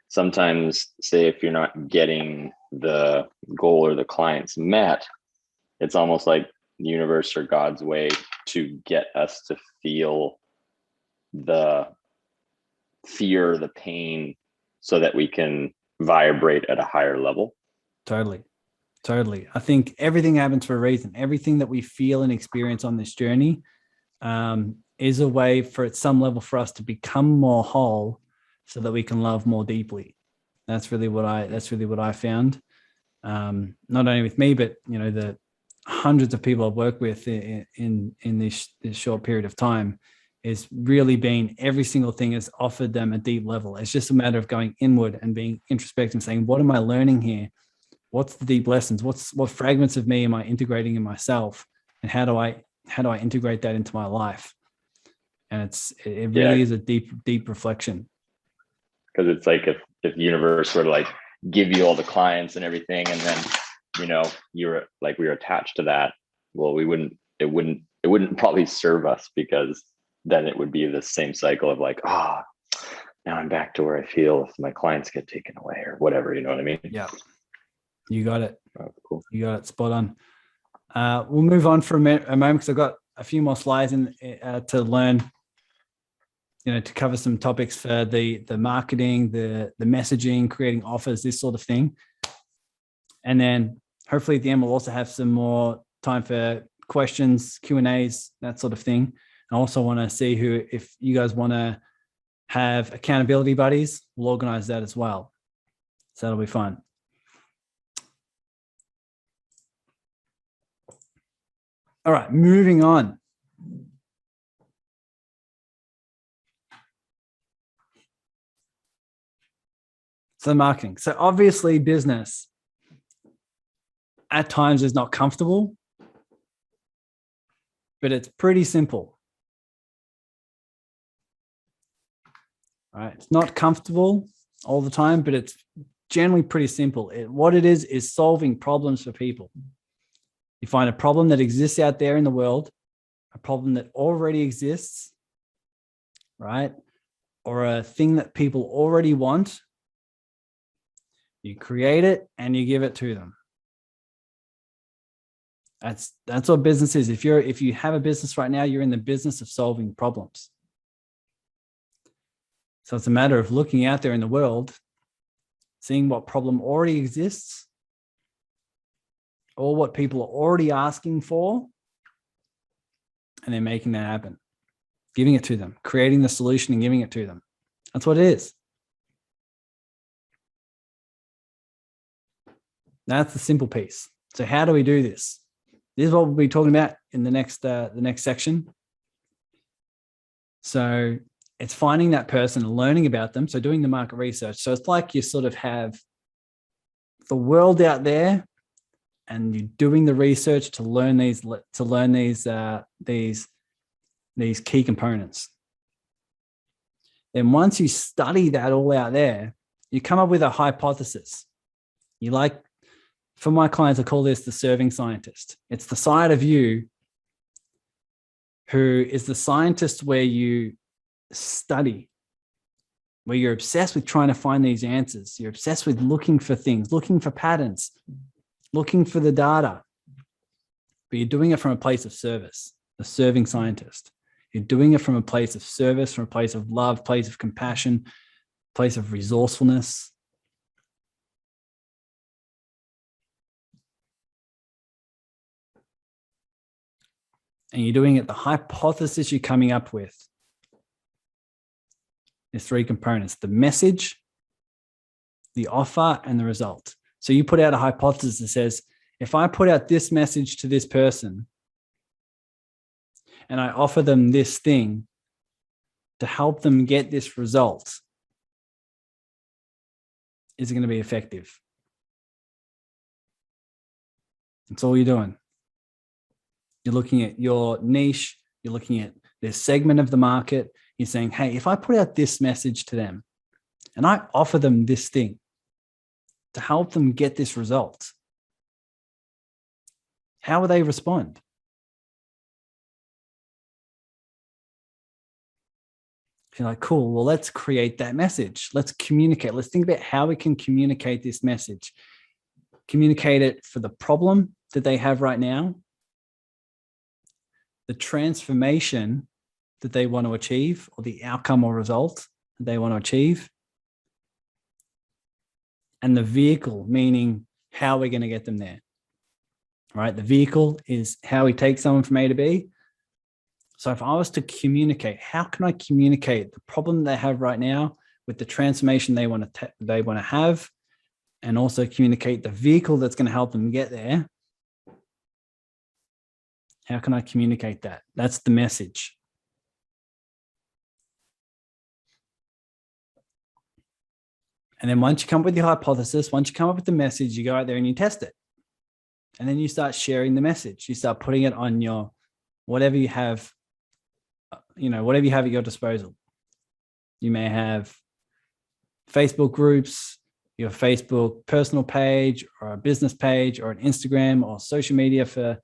sometimes, say, if you're not getting the goal or the clients met, it's almost like the universe or God's way to get us to feel the fear, the pain, so that we can vibrate at a higher level? Totally. I think everything happens for a reason. Everything that we feel and experience on this journey is a way for, at some level, for us to become more whole so that we can love more deeply. That's really what I found. Not only with me, but the hundreds of people I've worked with in this short period of time, is really been, every single thing has offered them a deep level. It's just a matter of going inward and being introspective and saying, what am I learning here? What's the deep lessons? What fragments of me am I integrating in myself? And how do I how do I integrate that into my life? And it really is a deep reflection. Because it's like if the universe were to like give you all the clients and everything, and then, you know, we were attached to that, well, it wouldn't probably serve us, because then it would be the same cycle of like, now I'm back to where I feel if my clients get taken away or whatever, you know what I mean? Yeah, you got it. Oh, cool. You got it spot on. We'll move on for a moment because I've got a few more slides to learn, to cover some topics for the marketing, the messaging, creating offers, this sort of thing. And then hopefully at the end, we'll also have some more time for questions, Q&As, that sort of thing. I also want to see if you guys want to have accountability buddies, we'll organize that as well. So that'll be fun. All right, moving on. So marketing. So obviously business at times is not comfortable, but it's pretty simple. All right, it's not comfortable all the time, but it's generally pretty simple. What it is solving problems for people. You find a problem that exists out there in the world, a problem that already exists, right? Or a thing that people already want. You create it and you give it to them. That's what business is. If you have a business right now, you're in the business of solving problems. So it's a matter of looking out there in the world, seeing what problem already exists, or what people are already asking for, and then making that happen, giving it to them, creating the solution and giving it to them. That's what it is. That's the simple piece. So how do we do this? This is what we'll be talking about in the next section. So it's finding that person and learning about them. So doing the market research. So it's like you sort of have the world out there, and you're doing the research to learn these key components. Then once you study that all out there, you come up with a hypothesis. For my clients, I call this the serving scientist. It's the side of you who is the scientist where you study, where you're obsessed with trying to find these answers. You're obsessed with looking for things, looking for patterns, looking for the data, but you're doing it from a place of service, the serving scientist. You're doing it from a place of service, from a place of love, place of compassion, place of resourcefulness. And you're doing it, the hypothesis you're coming up with. There's three components: the message, the offer, and the result. So you put out a hypothesis that says, if I put out this message to this person and I offer them this thing to help them get this result, is it going to be effective? That's all you're doing. You're looking at your niche. You're looking at this segment of the market. You're saying, hey, if I put out this message to them and I offer them this thing to help them get this result, how will they respond? You're like, cool, well, let's create that message. Let's communicate. Let's think about how we can communicate this message. Communicate it for the problem that they have right now, the transformation that they want to achieve, or the outcome or result that they want to achieve, and the vehicle, meaning how we're going to get them there. Right? The vehicle is how we take someone from A to B. So if I was to communicate, how can I communicate the problem they have right now with the transformation they want to have, and also communicate the vehicle that's going to help them get there? How can I communicate that? That's the message. And then once you come up with your hypothesis, once you come up with the message, you go out there and you test it. And then you start sharing the message. You start putting it on your whatever you have, whatever you have at your disposal. You may have Facebook groups, your Facebook personal page, or a business page, or an Instagram, or social media for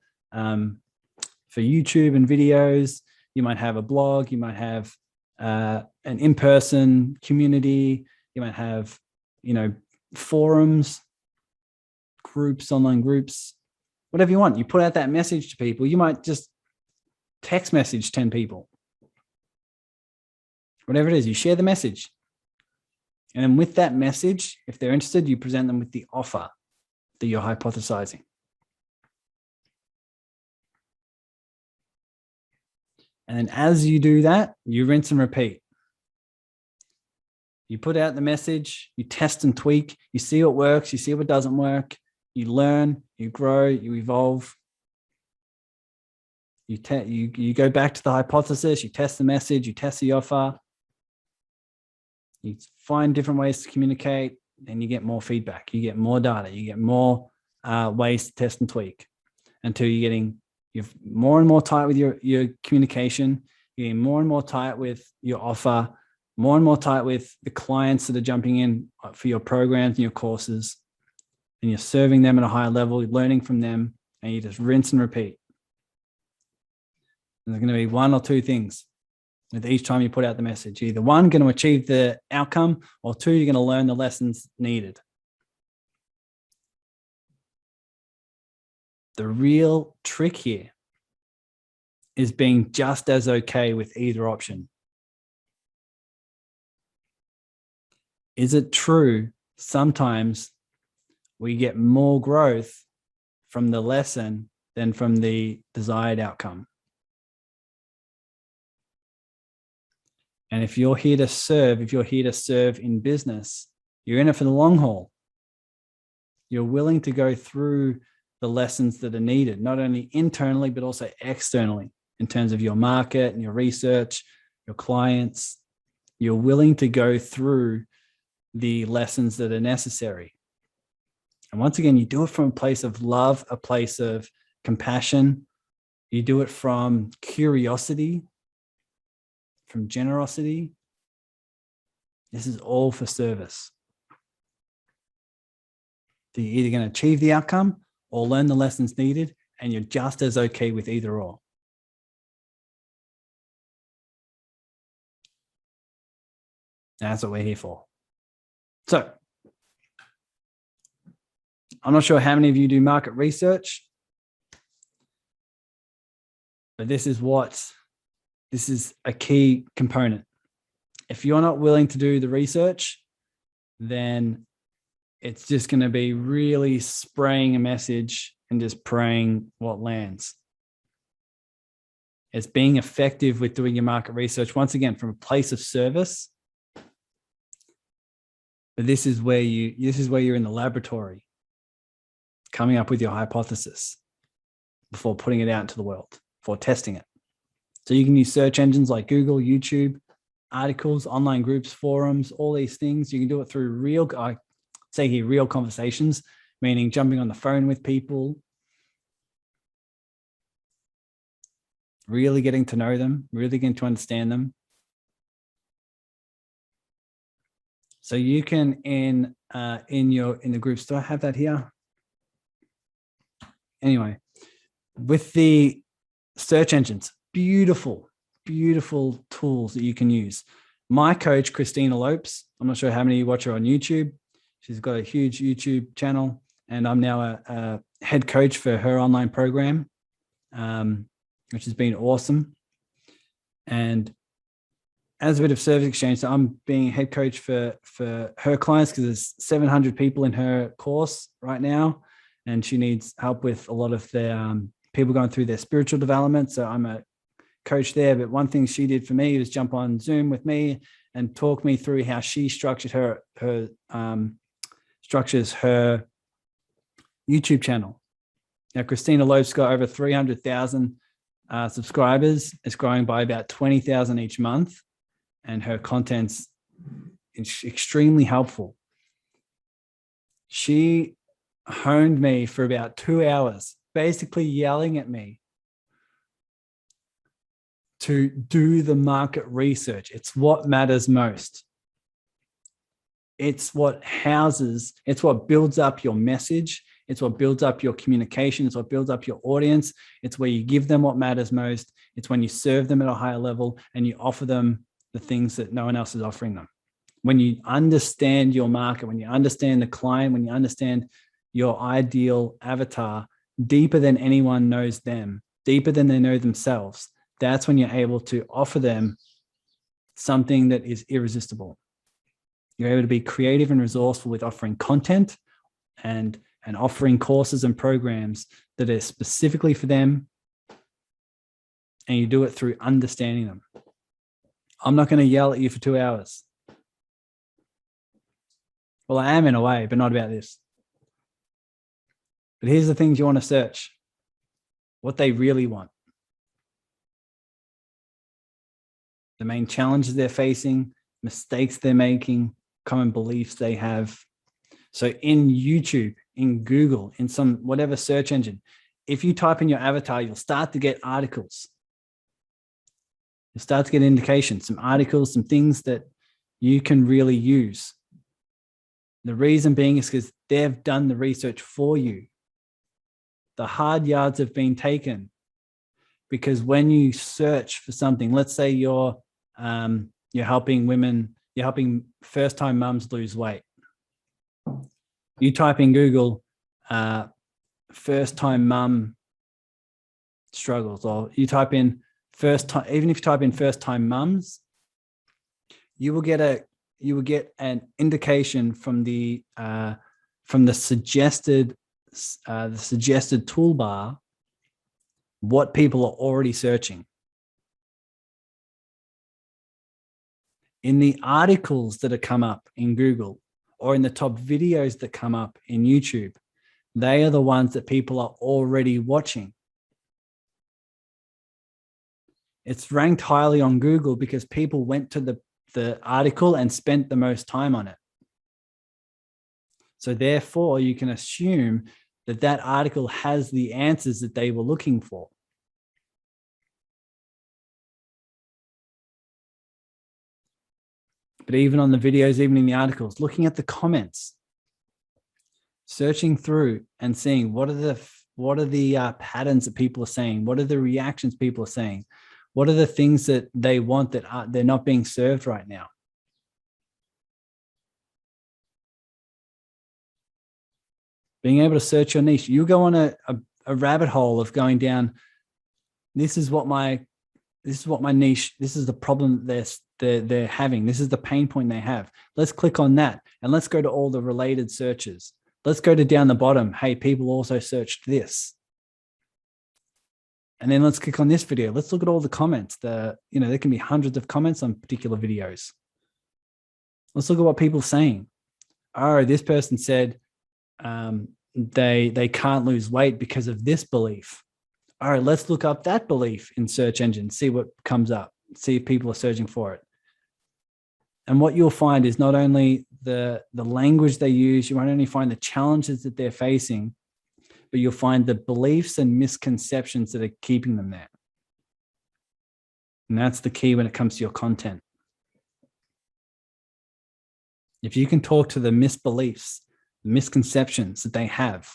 YouTube and videos. You might have a blog. You might have an in-person community. You might have, forums, groups, online groups, whatever you want. You put out that message to people. You might just text message 10 people. Whatever it is, you share the message. And then with that message, if they're interested, you present them with the offer that you're hypothesizing. And then as you do that, you rinse and repeat. You put out the message, you test and tweak, you see what works, you see what doesn't work, you learn, you grow, you evolve. You go back to the hypothesis, you test the message, you test the offer, you find different ways to communicate, and you get more feedback, you get more data, you get more ways to test and tweak until you're more and more tight with your communication, you're getting more and more tight with your offer, more and more tight with the clients that are jumping in for your programs and your courses, and you're serving them at a higher level, you're learning from them, and you just rinse and repeat. And there's going to be one or two things with each time you put out the message. Either one, going to achieve the outcome, or two, you're going to learn the lessons needed. The real trick here is being just as okay with either option. Is it true sometimes we get more growth from the lesson than from the desired outcome? And if you're here to serve, in business, you're in it for the long haul. You're willing to go through the lessons that are needed, not only internally, but also externally in terms of your market and your research, your clients. You're willing to go through the lessons that are necessary. And once again, you do it from a place of love, a place of compassion. You do it from curiosity, from generosity. This is all for service. So you're either going to achieve the outcome or learn the lessons needed, and you're just as okay with either or. That's what we're here for. So I'm not sure how many of you do market research, but this is a key component. If you're not willing to do the research, then it's just going to be really spraying a message and just praying what lands. It's being effective with doing your market research, once again, from a place of service. But this is where you're in the laboratory, coming up with your hypothesis before putting it out into the world, before testing it. So you can use search engines like Google, YouTube, articles, online groups, forums, all these things. You can do it through real conversations, meaning jumping on the phone with people, really getting to know them, really getting to understand them. So you can in the groups. Do I have that here? Anyway, with the search engines, beautiful tools that you can use. My coach, Christina Lopes, I'm not sure how many of you watch her on YouTube. She's got a huge YouTube channel, and I'm now a head coach for her online program, which has been awesome. And as a bit of service exchange, so I'm being a head coach for her clients because there's 700 people in her course right now, and she needs help with a lot of their people going through their spiritual development. So I'm a coach there. But one thing she did for me was jump on Zoom with me and talk me through how she structures her YouTube channel. Now, Christina Loeb's got over 300,000 subscribers. It's growing by about 20,000 each month. And her content's extremely helpful. She honed me for about 2 hours, basically yelling at me to do the market research. It's what matters most. It's what houses, it's what builds up your message. It's what builds up your communication. It's what builds up your audience. It's where you give them what matters most. It's when you serve them at a higher level and you offer them the things that no one else is offering them. When you understand your market, when you understand the client, when you understand your ideal avatar deeper than anyone knows them, deeper than they know themselves, that's when you're able to offer them something that is irresistible. You're able to be creative and resourceful with offering content and offering courses and programs that are specifically for them. And you do it through understanding them. I'm not going to yell at you for 2 hours. Well, I am in a way, but not about this. But here's the things you want to search. What they really want. The main challenges they're facing, mistakes they're making, common beliefs they have. So in YouTube, in Google, in some whatever search engine, if you type in your avatar, you'll start to get articles. You'll start to get indications, some articles, some things that you can really use. The reason being is because they've done the research for you. The hard yards have been taken, because when you search for something, let's say you're helping women, you're helping first-time mums lose weight. You type in Google, first-time mum struggles, or you type in even if you type in first-time mums, you will get an indication from the suggested toolbar what people are already searching. In the articles that have come up in Google or in the top videos that come up in YouTube, they are the ones that people are already watching. It's ranked highly on Google because people went to the article and spent the most time on it. So therefore, you can assume that that article has the answers that they were looking for. But even on the videos, even in the articles, looking at the comments, searching through and seeing what are the patterns that people are saying, what are the reactions people are saying, what are the things that they want that they're not being served right now. Being able to search your niche, you go on a rabbit hole of going down. This is what my niche. This is the problem they're having. This is the pain point they have. Let's click on that and let's go to all the related searches. Let's go to down the bottom. Hey, people also searched this. And then let's click on this video. Let's look at all the comments. There can be hundreds of comments on particular videos. Let's look at what people are saying. Oh, this person said they can't lose weight because of this belief. All right, let's look up that belief in search engine, see what comes up, see if people are searching for it. And what you'll find is not only the language they use, you won't only find the challenges that they're facing, but you'll find the beliefs and misconceptions that are keeping them there. And that's the key when it comes to your content. If you can talk to the misbeliefs, the misconceptions that they have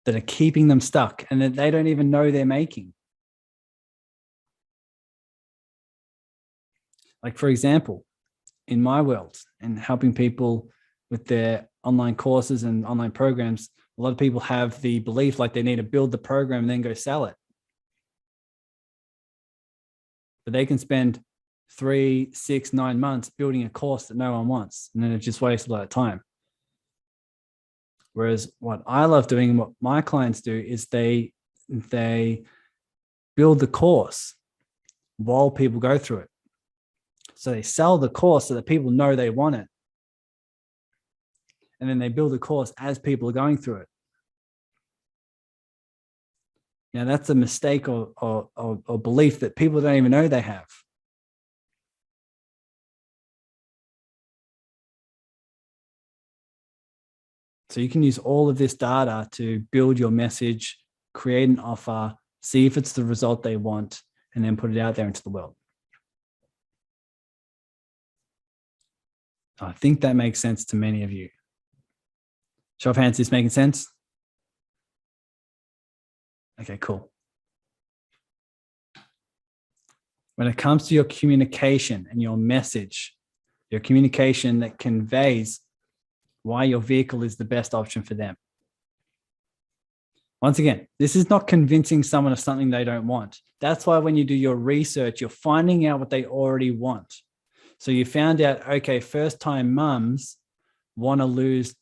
that are keeping them stuck and that they don't even know they're making. Like, for example, in my world and helping people with their online courses and online programs, a lot of people have the belief like they need to build the program and then go sell it. But they can spend 3, 6, 9 months building a course that no one wants, and then it just wastes a lot of time. Whereas what I love doing and what my clients do is they build the course while people go through it. So they sell the course so that people know they want it. And then they build a course as people are going through it. Now that's a mistake or belief that people don't even know they have. So you can use all of this data to build your message, create an offer, see if it's the result they want, and then put it out there into the world. I think that makes sense to many of you. Show of hands, is this making sense? Okay, cool. When it comes to your communication and your message, your communication that conveys why your vehicle is the best option for them. Once again, this is not convincing someone of something they don't want. That's why when you do your research, you're finding out what they already want. So you found out, okay, first-time mums want to lose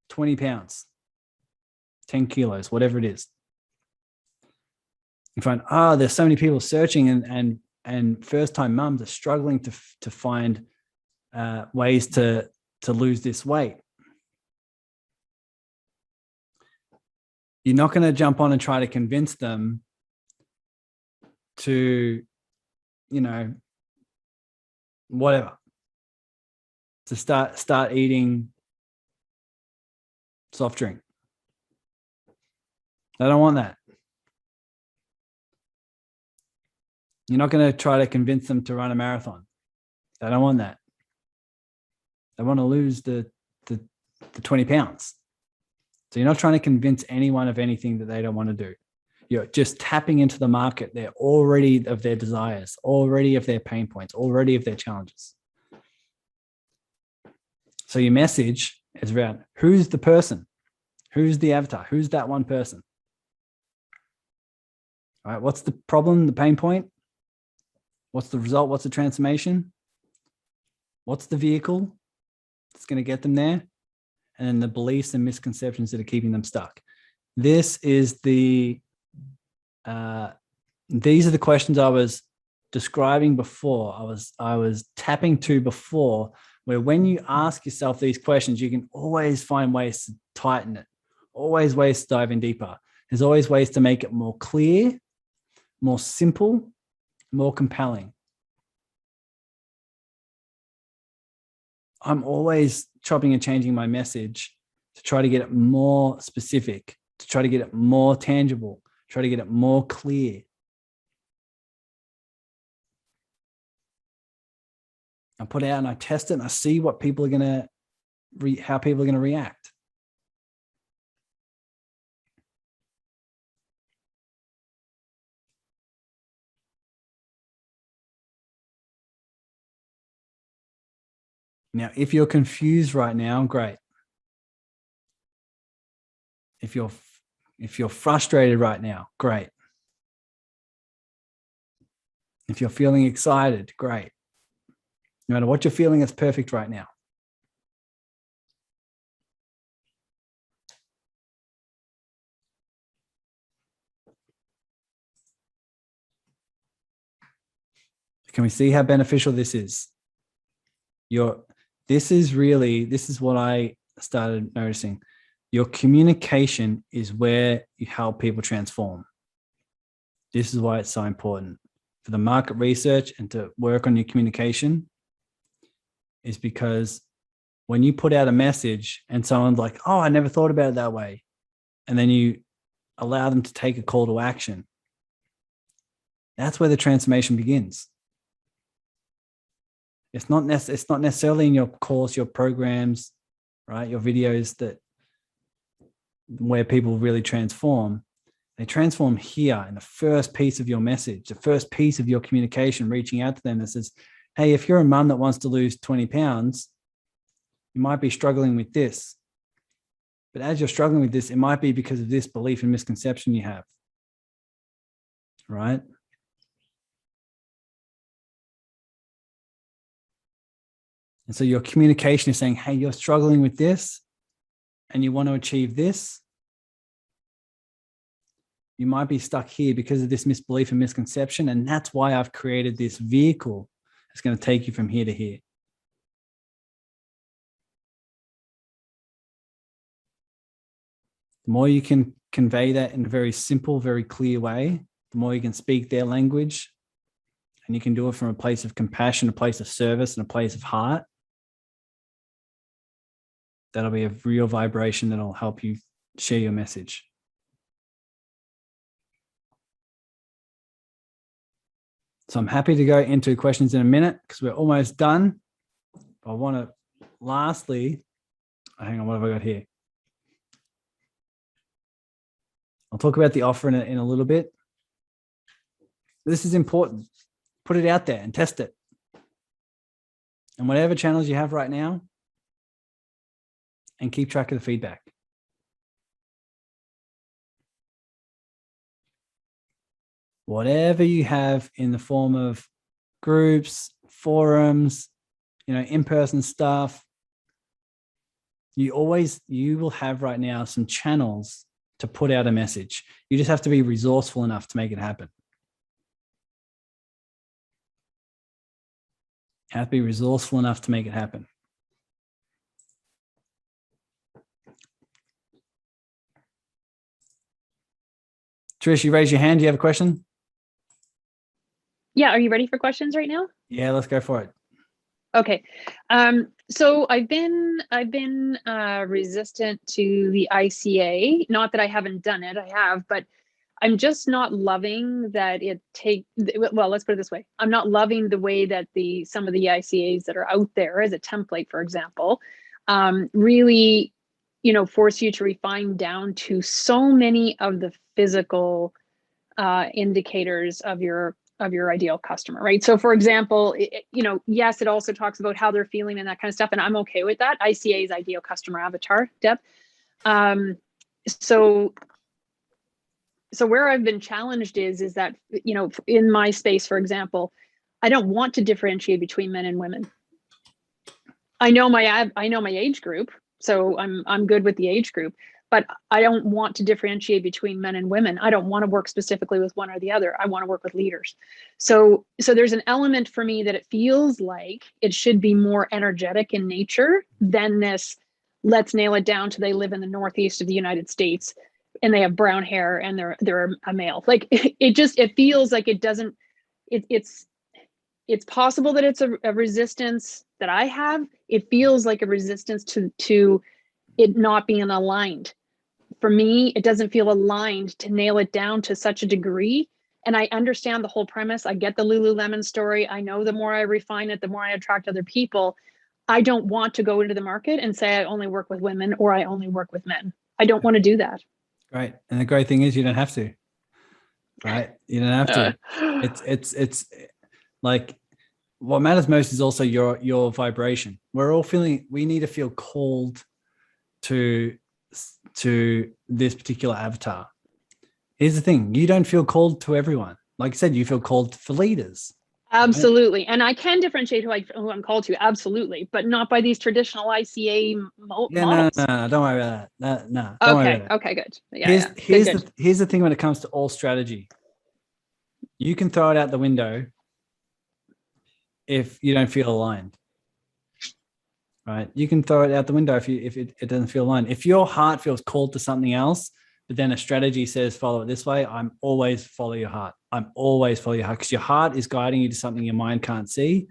20 pounds, 10 kilos, whatever it is. You find, there's so many people searching and first-time mums are struggling to find ways to lose this weight. You're not going to jump on and try to convince them to, whatever, to start eating soft drink. They don't want that. You're not going to try to convince them to run a marathon. They don't want that. They want to lose the 20 pounds. So you're not trying to convince anyone of anything that they don't want to do. You're just tapping into the market. They're already of their desires, already of their pain points, already of their challenges. So your message is around who's the person, who's the avatar, who's that one person. All right, what's the problem, the pain point? What's the result? What's the transformation? What's the vehicle that's going to get them there? And then the beliefs and misconceptions that are keeping them stuck. This is these are the questions I was describing before. I was tapping to before, where when you ask yourself these questions, you can always find ways to tighten it, always ways to dive in deeper. There's always ways to make it more clear, more simple, more compelling. I'm always chopping and changing my message to try to get it more specific, to try to get it more tangible, try to get it more clear. I put it out and I test it and I see what people are going to, how people are going to react. Now, if you're confused right now, great. If you're frustrated right now, great. If you're feeling excited, great. No matter what you're feeling, it's perfect right now. Can we see how beneficial this is? This is what I started noticing. Your communication is where you help people transform. This is why it's so important for the market research and to work on your communication, is because when you put out a message and someone's like, oh, I never thought about it that way, and then you allow them to take a call to action, that's where the transformation begins. It's not necessarily in your course, your programs, right? Your videos where people really transform. They transform here in the first piece of your message, the first piece of your communication, reaching out to them that says, hey, if you're a mum that wants to lose 20 pounds, you might be struggling with this. But as you're struggling with this, it might be because of this belief and misconception you have, right? And so your communication is saying, hey, you're struggling with this and you want to achieve this. You might be stuck here because of this misbelief and misconception. And that's why I've created this vehicle that's going to take you from here to here. The more you can convey that in a very simple, very clear way, the more you can speak their language, and you can do it from a place of compassion, a place of service, and a place of heart. That'll be a real vibration that'll help you share your message. So I'm happy to go into questions in a minute because we're almost done. I want to lastly, hang on, what have I got here? I'll talk about the offer in a little bit. This is important. Put it out there and test it. And whatever channels you have right now, and keep track of the feedback. Whatever you have in the form of groups, forums, in-person stuff, you will have right now some channels to put out a message. You just have to be resourceful enough to make it happen. You have to be resourceful enough to make it happen. Trish, you raise your hand. Do you have a question? Yeah, are you ready for questions right now? Yeah, let's go for it. Okay, so I've been resistant to the ICA. Not that I haven't done it, I have, but I'm just not loving that well, let's put it this way. I'm not loving the way that some of the ICAs that are out there as a template, for example, really, force you to refine down to so many of the physical indicators of your ideal customer, right? So for example, yes, it also talks about how they're feeling and that kind of stuff. And I'm okay with that. ICA is ideal customer avatar, Deb. So where I've been challenged is that, in my space, for example, I don't want to differentiate between men and women. I know my age group, so I'm good with the age group, but I don't want to differentiate between men and women. I don't want to work specifically with one or the other. I want to work with leaders. So there's an element for me that it feels like it should be more energetic in nature than this, let's nail it down to they live in the Northeast of the United States and they have brown hair and they're a male. Like it feels like it doesn't, it's possible that it's a resistance that I have. It feels like a resistance to it not being aligned. For me, it doesn't feel aligned to nail it down to such a degree. And I understand the whole premise. I get the Lululemon story. I know the more I refine it, the more I attract other people. I don't want to go into the market and say I only work with women or I only work with men. I don't want to do that. Great. And the great thing is you don't have to, right? You don't have to. It's like what matters most is also your vibration. We're all we need to feel called to this particular avatar. Here's the thing. You don't feel called to everyone. Like I said, you feel called for leaders. Absolutely. Right? And I can differentiate who I'm called to. Absolutely. But not by these traditional ICA models. No, don't worry about that. No, don't worry about that. Okay, good. Yeah, here's the thing when it comes to all strategy. You can throw it out the window if you don't feel aligned. Right? You can throw it out the window if it doesn't feel aligned. If your heart feels called to something else, but then a strategy says follow it this way, I'm always follow your heart. I'm always follow your heart because your heart is guiding you to something your mind can't see.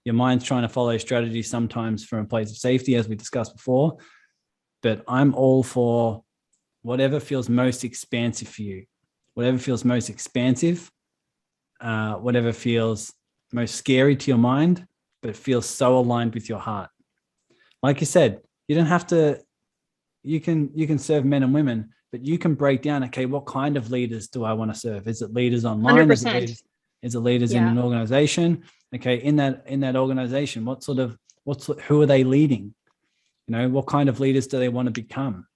Your mind's trying to follow strategy sometimes from a place of safety, as we discussed before. But I'm all for whatever feels most expansive for you, whatever feels most expansive, whatever feels most scary to your mind, but feels so aligned with your heart. Like you said, you don't have to, you can serve men and women, but you can break down, okay, what kind of leaders do I want to serve? Is it leaders online? 100%. Is it leaders in an organization? Okay, in that organization, who are they leading? What kind of leaders do they want to become?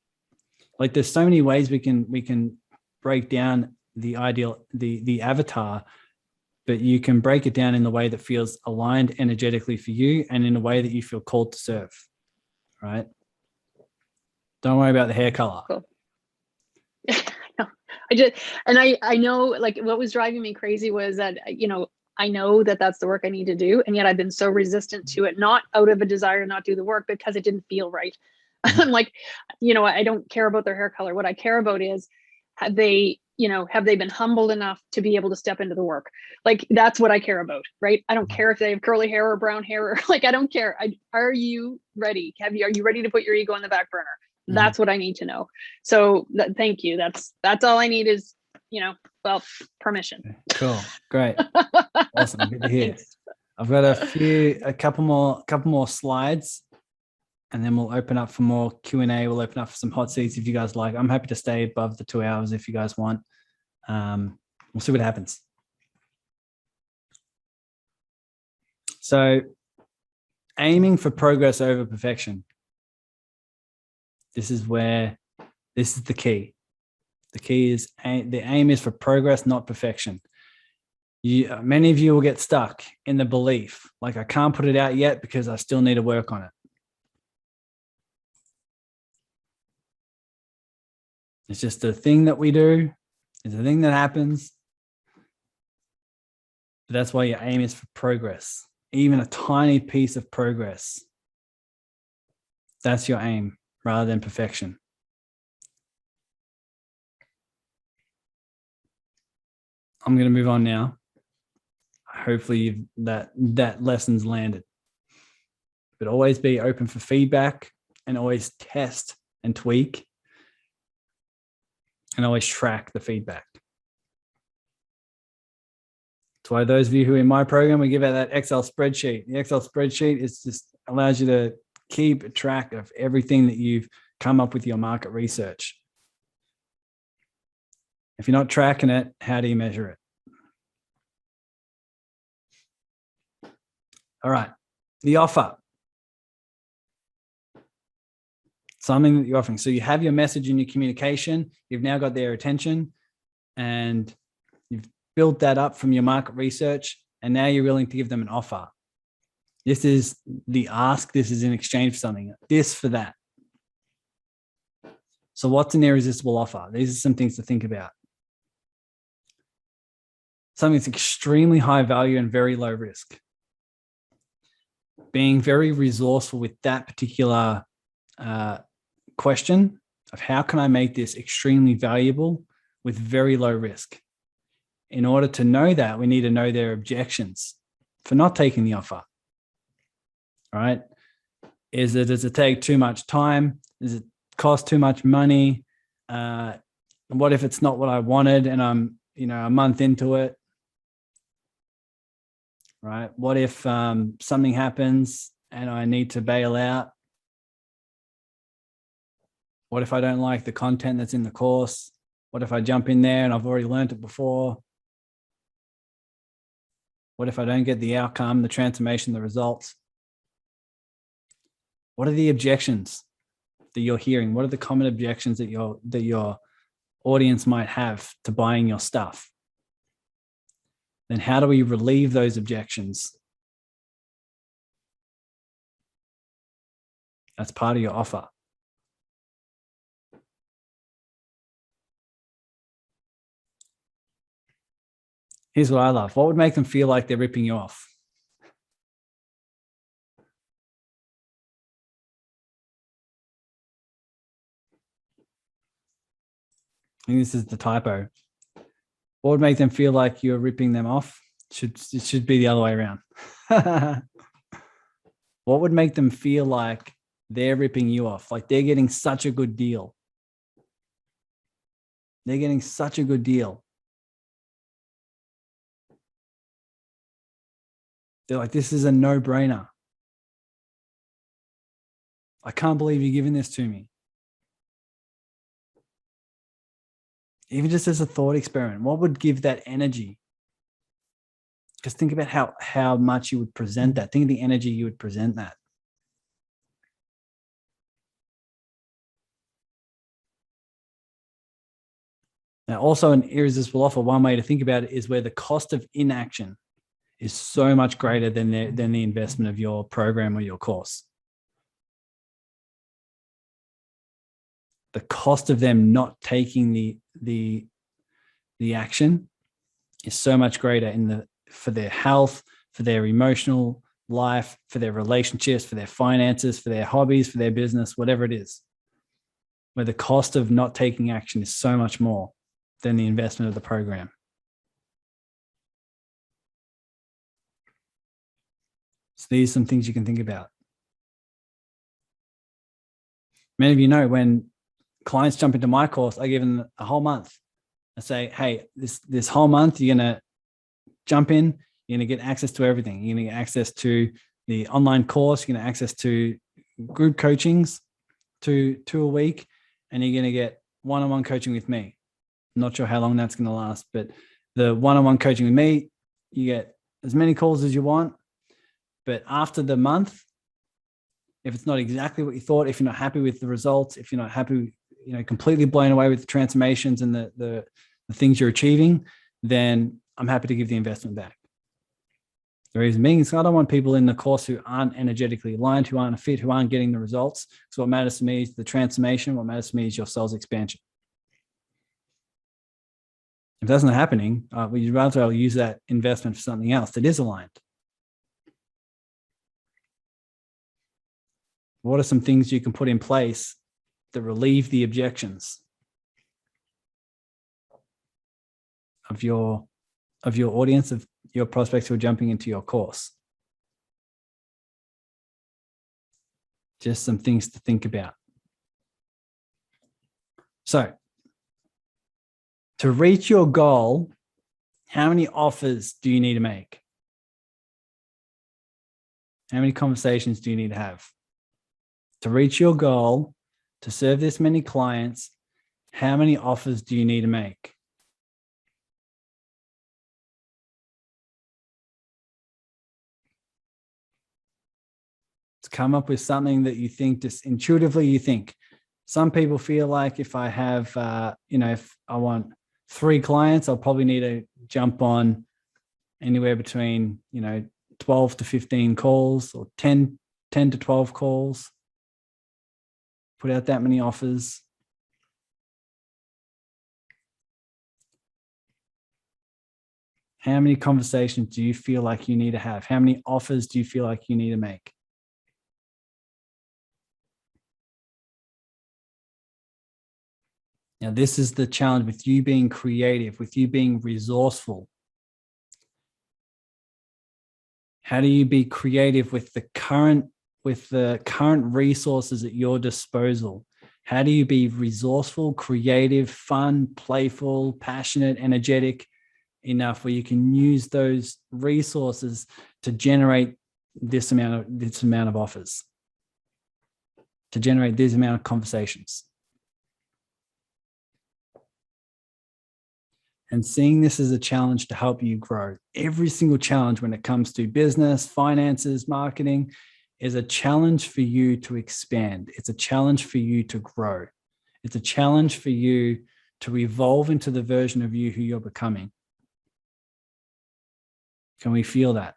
Like there's so many ways we can break down the ideal, the avatar, but you can break it down in the way that feels aligned energetically for you and in a way that you feel called to serve. Right? Don't worry about the hair color. Cool. I know like what was driving me crazy was that, I know that that's the work I need to do. And yet I've been so resistant to it, not out of a desire to not do the work, because it didn't feel right. I'm like, I don't care about their hair color. What I care about is, have they been humbled enough to be able to step into the work? Like, that's what I care about, right? I don't care if they have curly hair or brown hair, or like, I don't care. Are you ready? Are you ready to put your ego on the back burner? That's what I need to know. So thank you. That's all I need is, Well, permission. Cool. Great. Awesome. Good to hear. Thanks. I've got a couple more slides, and then we'll open up for more Q&A. We'll open up for some hot seats if you guys like. I'm happy to stay above the 2 hours if you guys want. We'll see what happens. So aiming for progress over perfection. This is the key. The key is the aim is for progress, not perfection. Many of you will get stuck in the belief, like, I can't put it out yet because I still need to work on it. It's just a thing that we do. It's a thing that happens. But that's why your aim is for progress, even a tiny piece of progress. That's your aim rather than perfection. I'm going to move on now. Hopefully that lesson's landed. But always be open for feedback and always test and tweak and always track the feedback. That's why those of you who are in my program, we give out that Excel spreadsheet. The Excel spreadsheet is just allows you to keep track of everything that you've come up with your market research. If you're not tracking it, how do you measure it? All right, the offer. Something that you're offering. So you have your message and your communication. You've now got their attention and you've built that up from your market research. And now you're willing to give them an offer. This is the ask. This is in exchange for something. This for that. So what's an irresistible offer? These are some things to think about. Something that's extremely high value and very low risk. Being very resourceful with that particular question of how can I make this extremely valuable with very low risk. In order to know that, we need to know their objections for not taking the offer. All right. Does it take too much time? Does it cost too much money? What if it's not what I wanted and I'm, a month into it? Right. What if something happens and I need to bail out? What if I don't like the content that's in the course? What if I jump in there and I've already learned it before? What if I don't get the outcome, the transformation, the results? What are the objections that you're hearing? What are the common objections that your audience might have to buying your stuff? Then how do we relieve those objections? That's part of your offer. Here's what I love. What would make them feel like they're ripping you off? I think this is the typo. What would make them feel like you're ripping them off? It should be the other way around. What would make them feel like they're ripping you off? Like they're getting such a good deal. They're getting such a good deal. They're like, this is a no-brainer. I can't believe you're giving this to me. Even just as a thought experiment, what would give that energy? Just think about how much you would present that. Think of the energy you would present that. Now, also an irresistible offer, one way to think about it is where the cost of inaction is so much greater than the investment of your program or your course. The cost of them not taking the action is so much greater for their health, for their emotional life, for their relationships, for their finances, for their hobbies, for their business, whatever it is, where the cost of not taking action is so much more than the investment of the program. So these are some things you can think about. Many of you know when clients jump into my course, I give them a whole month, I say, hey, this whole month, you're going to jump in, you're going to get access to everything. You're going to get access to the online course, you're going to access to group coachings, two a week, and you're going to get one-on-one coaching with me. I'm not sure how long that's going to last, but the one-on-one coaching with me, you get as many calls as you want. But after the month, if it's not exactly what you thought, if you're not happy with the results, if you're not happy, completely blown away with the transformations and the things you're achieving, then I'm happy to give the investment back. The reason being is I don't want people in the course who aren't energetically aligned, who aren't fit, who aren't getting the results. So what matters to me is the transformation. What matters to me is your sales expansion. If that's not happening, we'd rather use that investment for something else that is aligned. What are some things you can put in place that relieve the objections of your audience, of your prospects who are jumping into your course? Just some things to think about. So, to reach your goal, how many offers do you need to make? How many conversations do you need to have? To reach your goal, to serve this many clients, how many offers do you need to make? To come up with something that you think, just intuitively you think. Some people feel like if I have, if I want 3 clients, I'll probably need to jump on anywhere between, 12 to 15 calls or 10 to 12 calls. Put out that many offers. How many conversations do you feel like you need to have? How many offers do you feel like you need to make? Now, this is the challenge with you being creative, with you being resourceful. How do you be creative with the current resources at your disposal? How do you be resourceful, creative, fun, playful, passionate, energetic enough where you can use those resources to generate this amount of offers, to generate this amount of conversations? And seeing this as a challenge to help you grow. Every single challenge when it comes to business, finances, marketing is a challenge for you to expand. It's a challenge for you to grow. It's a challenge for you to evolve into the version of you who you're becoming. Can we feel that?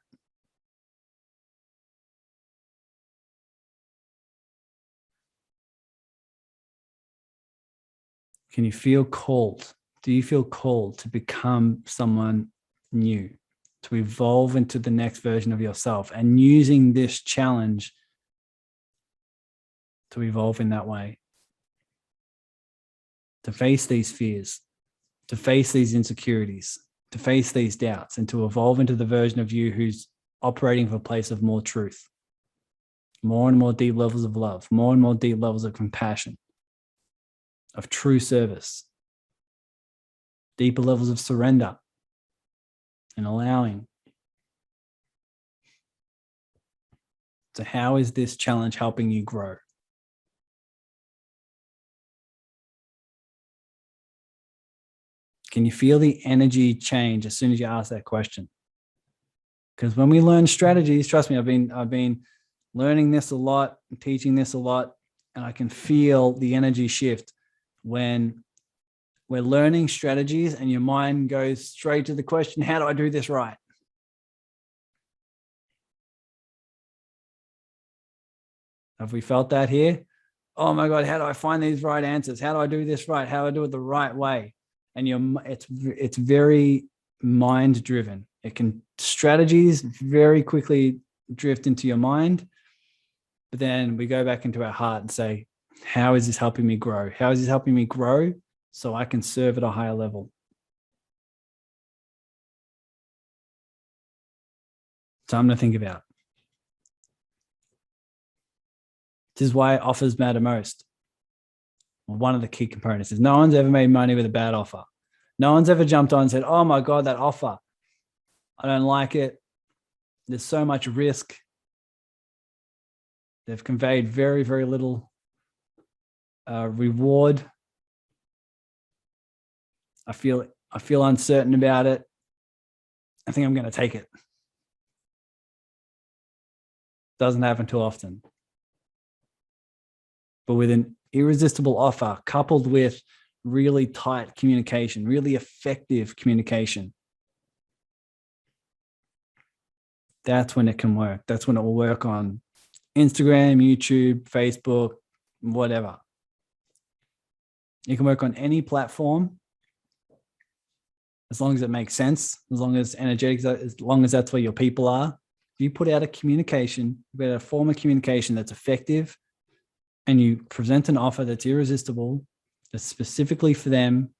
Can you feel called? Do you feel called to become someone new, to evolve into the next version of yourself, and using this challenge to evolve in that way? To face these fears, to face these insecurities, to face these doubts, and to evolve into the version of you who's operating from a place of more truth, more and more deep levels of love, more and more deep levels of compassion, of true service, deeper levels of surrender and allowing. So how is this challenge helping you grow? Can you feel the energy change as soon as you ask that question? Because when we learn strategies, trust me, I've been learning this a lot, teaching this a lot, and I can feel the energy shift when we're learning strategies and your mind goes straight to the question, how do I do this right? Have we felt that here? Oh my God, how do I find these right answers? How do I do this right? How do I do it the right way? And it's very mind driven. Strategies very quickly drift into your mind, but then we go back into our heart and say, how is this helping me grow? How is this helping me grow so I can serve at a higher level? Something to think about. This is why offers matter most. Well, one of the key components is no one's ever made money with a bad offer. No one's ever jumped on and said, oh my God, that offer, I don't like it. There's so much risk. They've conveyed very, very little reward. I feel uncertain about it. I think I'm going to take it. Doesn't happen too often. But with an irresistible offer coupled with really tight communication, really effective communication, that's when it can work. That's when it will work on Instagram, YouTube, Facebook, whatever. You can work on any platform as long as it makes sense, as long as energetic, as long as that's where your people are. If you put out a communication, you put out a form of communication that's effective, and you present an offer that's irresistible, that's specifically for them,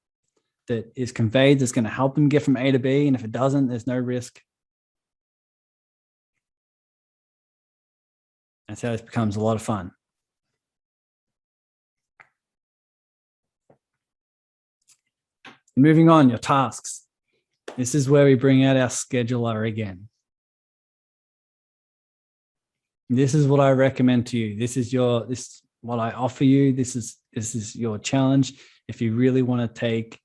that is conveyed, that's going to help them get from A to B. And if it doesn't, there's no risk. That's how this becomes a lot of fun. Moving on, your tasks. This is where we bring out our scheduler again. This is what I recommend to you. This is what I offer you. This is your challenge. If you really want to take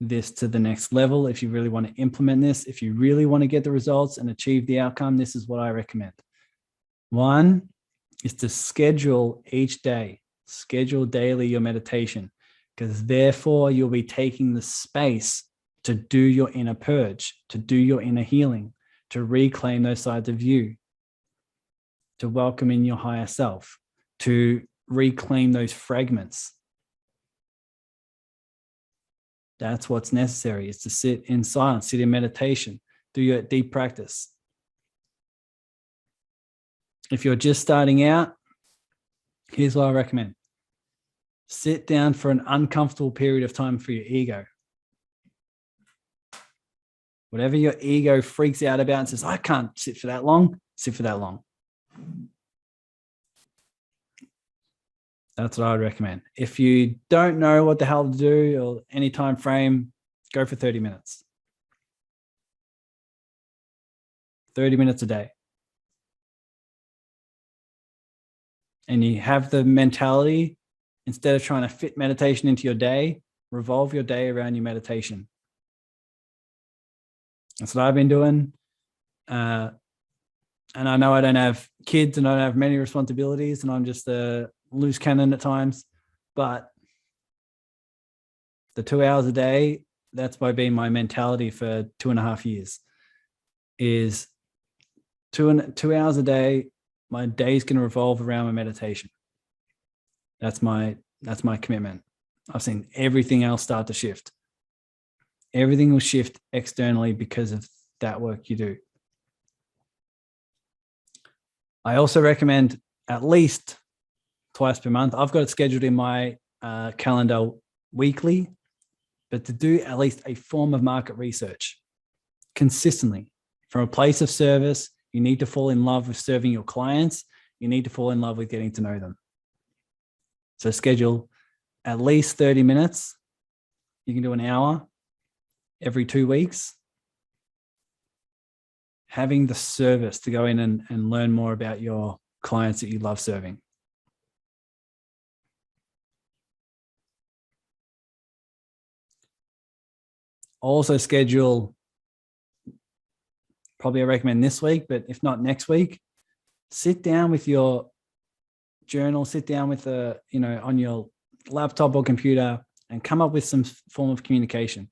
this to the next level, if you really want to implement this, if you really want to get the results and achieve the outcome, this is what I recommend. One is to schedule each day, schedule daily your meditation, because therefore you'll be taking the space to do your inner purge, to do your inner healing, to reclaim those sides of you, to welcome in your higher self, to reclaim those fragments. That's what's necessary, is to sit in silence, sit in meditation, do your deep practice. If you're just starting out, here's what I recommend. Sit down for an uncomfortable period of time for your ego. Whatever your ego freaks out about and says, I can't sit for that long, sit for that long. That's what I would recommend. If you don't know what the hell to do or any time frame, go for 30 minutes. 30 minutes a day. And you have the mentality, instead of trying to fit meditation into your day, revolve your day around your meditation. That's what I've been doing. And I know I don't have kids and I don't have many responsibilities and I'm just a loose cannon at times, but the 2 hours a day, that's by being my mentality for 2.5 years, is 2 hours a day. My day's going to revolve around my meditation. That's my commitment. I've seen everything else start to shift. Everything will shift externally because of that work you do. I also recommend at least twice per month. I've got it scheduled in my calendar weekly, but to do at least a form of market research consistently from a place of service. You need to fall in love with serving your clients. You need to fall in love with getting to know them. So schedule at least 30 minutes. You can do an hour every 2 weeks. Having the service to go in and learn more about your clients that you love serving. Also schedule, probably I recommend this week, but if not next week, sit down with your journal, sit down with on your laptop or computer and come up with some form of communication.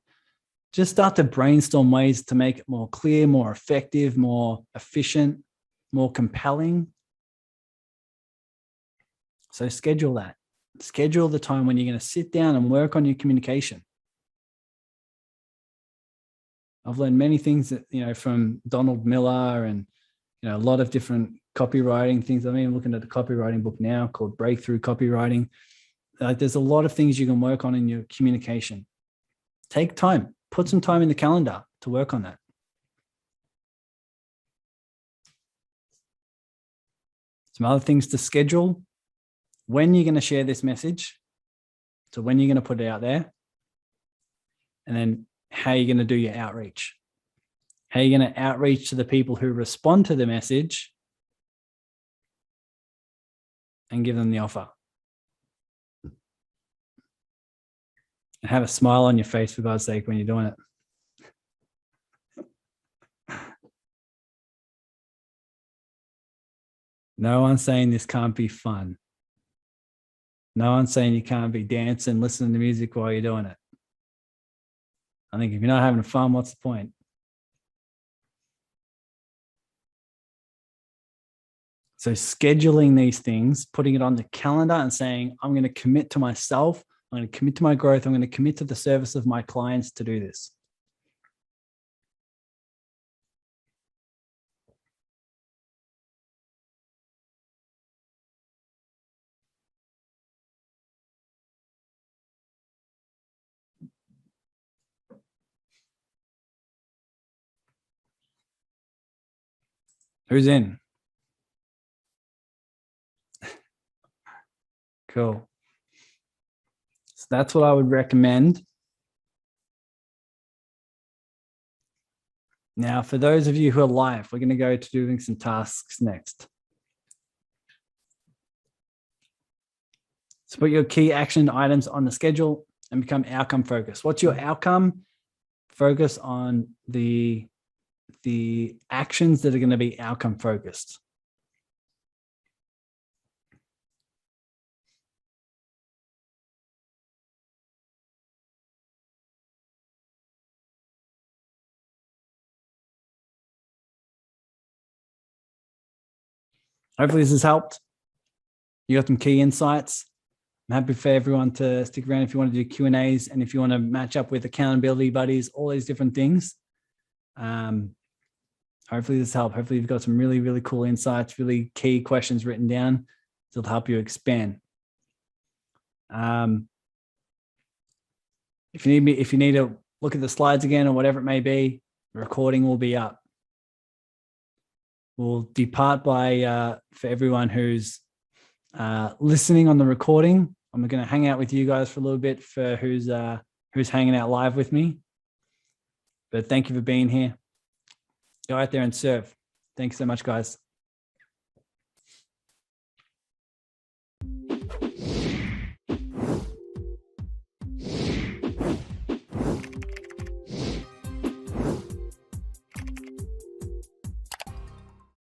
Just start to brainstorm ways to make it more clear, more effective, more efficient, more compelling. So schedule that. Schedule the time when you're going to sit down and work on your communication. I've learned many things that, from Donald Miller and, a lot of different copywriting things. I mean, I'm looking at the copywriting book now called Breakthrough Copywriting. There's a lot of things you can work on in your communication. Take time, put some time in the calendar to work on that. Some other things to schedule: when you're going to share this message, so when you're going to put it out there, and then how you're going to do your outreach. How you're going to outreach to the people who respond to the message and give them the offer. And have a smile on your face, for God's sake, when you're doing it. No one's saying this can't be fun. No one's saying you can't be dancing, listening to music while you're doing it. I think if you're not having fun, what's the point? So scheduling these things, putting it on the calendar and saying, I'm going to commit to myself. I'm going to commit to my growth. I'm going to commit to the service of my clients to do this. Who's in? Cool. So that's what I would recommend. Now, for those of you who are live, we're going to go to doing some tasks next. So put your key action items on the schedule and become outcome focused. What's your outcome? Focus on the actions that are going to be outcome focused. Hopefully this has helped. You got some key insights. I'm happy for everyone to stick around if you want to do Q&As and if you want to match up with accountability buddies, all these different things. Hopefully this helped. Hopefully you've got some really, really cool insights, really key questions written down that'll help you expand. If you need to look at the slides again or whatever it may be, the recording will be up. We'll depart by, for everyone who's listening on the recording, I'm going to hang out with you guys for a little bit for who's hanging out live with me. But thank you for being here. Go out there and serve. Thanks so much, guys.